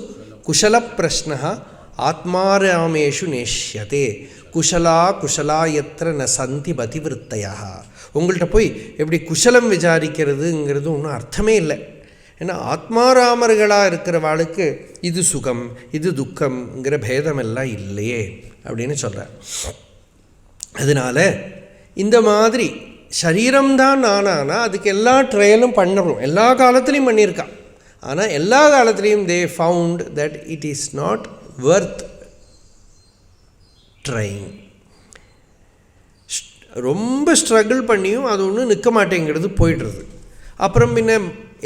குஷல பிரஷ்னா ஆத்மாராமேஷு நேஷ்யதே. குஷலா குஷலா எத்திர ந சந்தி பதிவிருத்தையா. உங்கள்கிட்ட போய் எப்படி குஷலம் விசாரிக்கிறதுங்கிறது ஒன்றும் அர்த்தமே இல்லை. ஏன்னா ஆத்மாராமர்களாக இருக்கிறவாளுக்கு இது சுகம் இது துக்கம்ங்கிற பேதமெல்லாம் இல்லையே அப்படின்னு சொல்கிறார். அதனால் இந்த மாதிரி சரீரம்தான் நானானா அதுக்கு எல்லா ட்ரையலும் பண்ணணும், எல்லா காலத்துலேயும் பண்ணியிருக்கான். ஆனால் எல்லா காலத்துலேயும் they found that it is not worth trying. ரொம்ப ஸ்ட்ரகிள் பண்ணியும் அது ஒன்றும் நிற்க மாட்டேங்கிறது, போய்டுறது. அப்புறம் பின்ன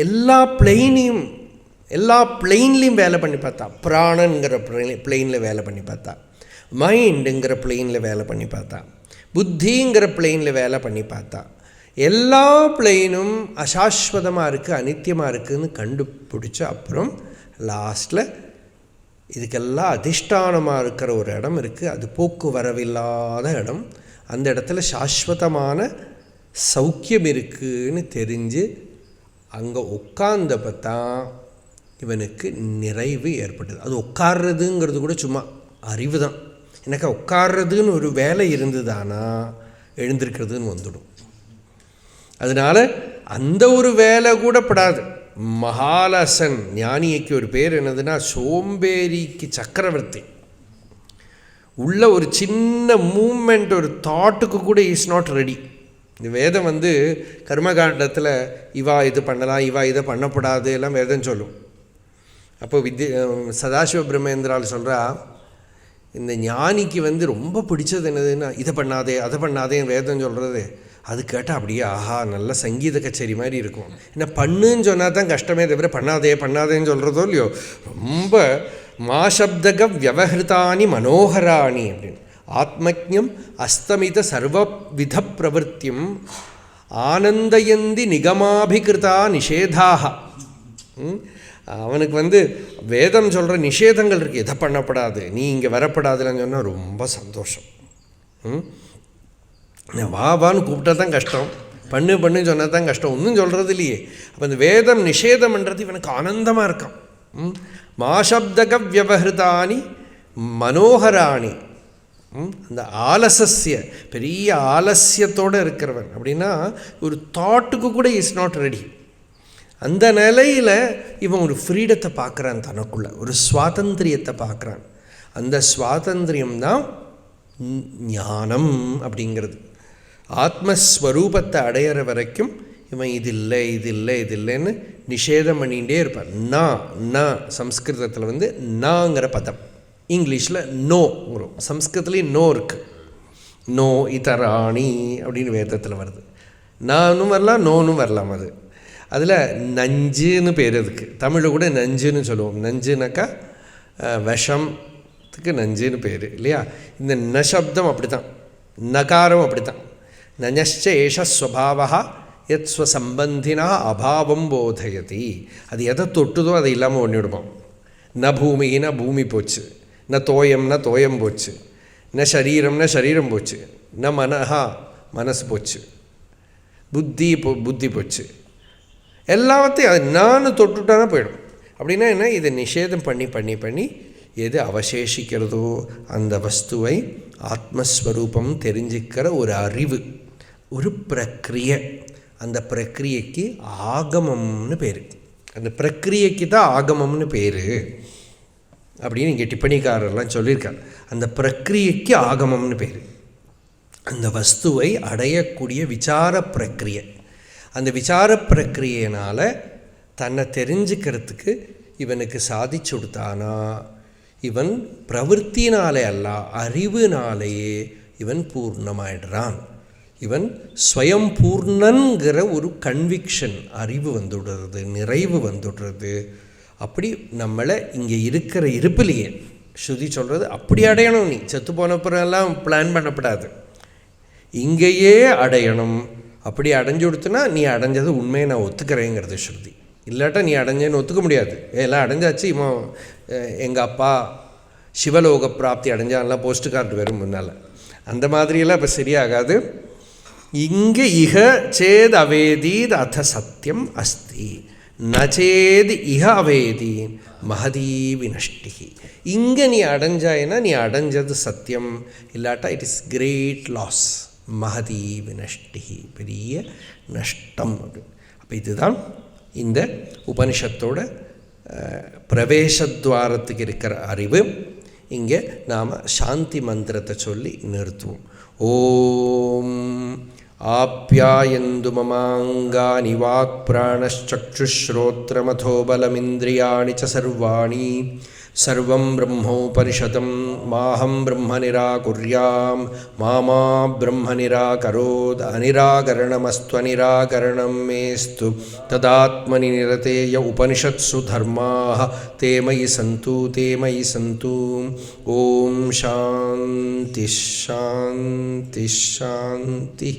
எல்லா பிளெயின்லேயும் வேலை பண்ணி பார்த்தா, பிராணங்கிற பிளெயினில் வேலை பண்ணி பார்த்தா, மைண்டுங்கிற பிளெயினில் வேலை பண்ணி பார்த்தா, புத்திங்கிற பிளெயினில் வேலை பண்ணி பார்த்தா, எல்லா பிளெயினும் அசாஸ்வதமாக இருக்குது, அனித்தியமாக இருக்குதுன்னு கண்டுபிடிச்ச அப்புறம் லாஸ்ட்டில் இதுக்கெல்லாம் அதிஷ்டானமாக இருக்கிற ஒரு இடம் இருக்குது, அது போக்குவரவில்லாத இடம். அந்த இடத்துல சாஸ்வதமான சௌக்கியம் இருக்குதுன்னு தெரிஞ்சு அங்கே உட்கார்ந்தப்ப தான் இவனுக்கு நிறைவு ஏற்பட்டது. அது உட்கார்றதுங்கிறது கூட சும்மா அறிவு தான். எனக்கு உட்கார்றதுன்னு ஒரு வேலை இருந்ததுதானா எழுந்திருக்கிறதுன்னு வந்துடும். அதனால் அந்த ஒரு வேலை கூட படாது. மகாலசன் ஞானிக்கு ஒரு பேர் என்னதுன்னா சோம்பேறிக்கு சக்கரவர்த்தி. உள்ள ஒரு சின்ன மூமெண்ட், ஒரு தாட்டுக்கு கூட இஸ் நாட் ரெடி. இந்த வேதம் கர்மகாண்டத்தில் இவா இது பண்ணலாம், இவா இதை பண்ணப்படாது எல்லாம் வேதம் சொல்லும். அப்போ சதாசிவ பிரம்மேந்திரால் சொல்கிறா, இந்த ஞானிக்கு ரொம்ப பிடிச்சது என்னதுன்னா இதை பண்ணாதே அதை பண்ணாதேன்னு வேதம் சொல்கிறது. அது கேட்டால் அப்படியே ஆஹா நல்ல சங்கீத கச்சேரி மாதிரி இருக்கும். ஏன்னா பண்ணுன்னு சொன்னால் தான் கஷ்டமே தவிர பண்ணாதேன்னு சொல்கிறதோ இல்லையோ. ரொம்ப மாசப்தக வியவஹிருதானி மனோகராணி அப்படின்னு ஆத்மஜம் அஸ்தமித சர்வவித பிரவருத்தியும் ஆனந்தயந்தி நிகமாபிகிருதா நிஷேதாக. அவனுக்கு வேதம் சொல்கிற நிஷேதங்கள் இருக்குது, எதை பண்ணப்படாது, நீ இங்கே வரப்படாதுன்னு சொன்னால் ரொம்ப சந்தோஷம். வான்னு கூப்பிட்டா தான் கஷ்டம், பண்ணு சொன்னால் தான் கஷ்டம், ஒன்றும் சொல்கிறது இல்லையே. அப்போ இந்த வேதம் நிஷேதம்ன்றது இவனுக்கு ஆனந்தமாக இருக்கான். மாசப்தக வியவஹிருதானி மனோகராணி. அந்த ஆலசிய பெரிய ஆலசியத்தோடு இருக்கிறவன் அப்படின்னா ஒரு தாட்டுக்கு கூட இஸ் நாட் ரெடி. அந்த நிலையில் இவன் ஒரு ஃப்ரீடத்தை பார்க்குறான், தனக்குள்ள ஒரு சுவாதந்திரியத்தை பார்க்குறான். அந்த சுவாதந்திரியம்தான் ஞானம் அப்படிங்கிறது. ஆத்மஸ்வரூபத்தை அடையிற வரைக்கும் இவன் இது இல்லைன்னு நிஷேதம் பண்ணிகிட்டே இருப்பான். நான் சம்ஸ்கிருதத்தில் நாங்கிற பதம், இங்கிலீஷில் நோங்கிறோம், சம்ஸ்கிருதத்துலேயும் நோ இருக்குது. நோ இதராணி அப்படின்னு வேதத்தில் வருது. நானும் வரலாம் நோனும் வரலாம். அதில் நஞ்சுன்னு பேர் அதுக்கு. தமிழில் கூட நஞ்சுன்னு சொல்லுவோம். நஞ்சுனாக்கா விஷம்த்துக்கு நஞ்சுன்னு பேர் இல்லையா. இந்த நசப்தம் அப்படி தான், நகாரம் அப்படி தான். நஞச்ச ஏஷ ஸ்வபாவா யத் ஸ்வசம்பந்தினா அபாவம் போதயதி. அது எதை தொட்டுதோ அதை இல்லாமல் ஒன்றிவிடுவோம். ந பூமின்னா பூமி போச்சு, ந தோயம்னா தோயம் போச்சு, ந சரீரம்னா சரீரம் போச்சு, ந மனஹா மனசு போச்சு, புத்தி போச்சு. எல்லாத்தையும் அது நான் தொட்டுட்டானா போயிடும். அப்படின்னா என்ன, இதை நிஷேதம் பண்ணி எது அவசேஷிக்கிறதோ அந்த வஸ்துவை ஆத்மஸ்வரூபம் தெரிஞ்சிக்கிற ஒரு அறிவு, ஒரு பிரக்ரியை. அந்த பிரக்ரியைக்கு ஆகமம்னு பேர். அந்த பிரக்ரியைக்கு தான் ஆகமம்னு பேர் அப்படின்னு இங்கே டிப்பணிக்காரர்லாம் சொல்லியிருக்கார். அந்த பிரக்ரியைக்கு ஆகமம்னு பேர். அந்த வஸ்துவை அடையக்கூடிய விசார பிரக்ரியை. அந்த விசார பிரக்ரியனால் தன்னை தெரிஞ்சுக்கிறதுக்கு இவனுக்கு சாதிச்சு கொடுத்தானா, இவன் பிரவൃத்தினாலே அல்ல அறிவுனாலேயே இவன் பூர்ணமாயிடுறான். இவன் ஸ்வயம் பூர்ணன்கிற ஒரு கன்விக்ஷன், அறிவு வந்துடுறது, நிறைவு வந்துடுறது. அப்படி நம்மளை இங்கே இருக்கிற இருப்பிலேயே ஸ்ருதி சொல்கிறது அப்படி அடையணும். நீ செத்து போனப்புறம்லாம் பிளான் பண்ணப்படாது, இங்கேயே அடையணும். அப்படி அடைஞ்சு கொடுத்தனா நீ அடைஞ்சது உண்மையை நான் ஒத்துக்கிறேங்கிறது ஸ்ருதி. இல்லாட்டா நீ அடைஞ்சேன்னு ஒத்துக்க முடியாது. எல்லாம் அடைஞ்சாச்சு, இவன் எங்கள் அப்பா சிவலோக பிராப்தி அடைஞ்சான்லாம் போஸ்ட் கார்டு வரும் முன்னால். அந்த மாதிரியெல்லாம் இப்போ சரியாகாது. இங்கே இக சேத் அவேதீத் அத சத்தியம் அஸ்தி. நச்சேது இஹ அவேதி மகதீ வினஷ்டி. இங்கே நீ அடைஞ்சாயினா நீ அடைஞ்சது சத்தியம், இல்லாட்டா இட் இஸ் கிரேட் லாஸ். மகதீ வினஷ்டி, பெரிய நஷ்டம் அப்படின்னு. அப்போ இதுதான் இந்த உபனிஷத்தோட பிரவேசத்வாரத்துக்கு இருக்கிற அறிவு. இங்கே நாம் சாந்தி மந்திரத்தை சொல்லி நிறுத்துவோம். ஓம் ஆப்யாயந்து மமாங்கானி வாக் பிராணச்சக்ஷுஸ்ரோத்ரமதோ பலமிந்திரியாணி ச சர்வாணி சர்வம் பிரம்மோபனிஷதம் மாஹம் பிரம்ம நிராகுர்யாம் மாமா பிரம்ம நிராகரோத் அநிராகரணமஸ்த்வநிராகரணம் மேஸ்து ததாத்மனி நிரதேய உபனிஷத்சு தர்மாः தே மயி சந்து. ஓம் சாந்தி ஷாந்தி ஷாந்தி.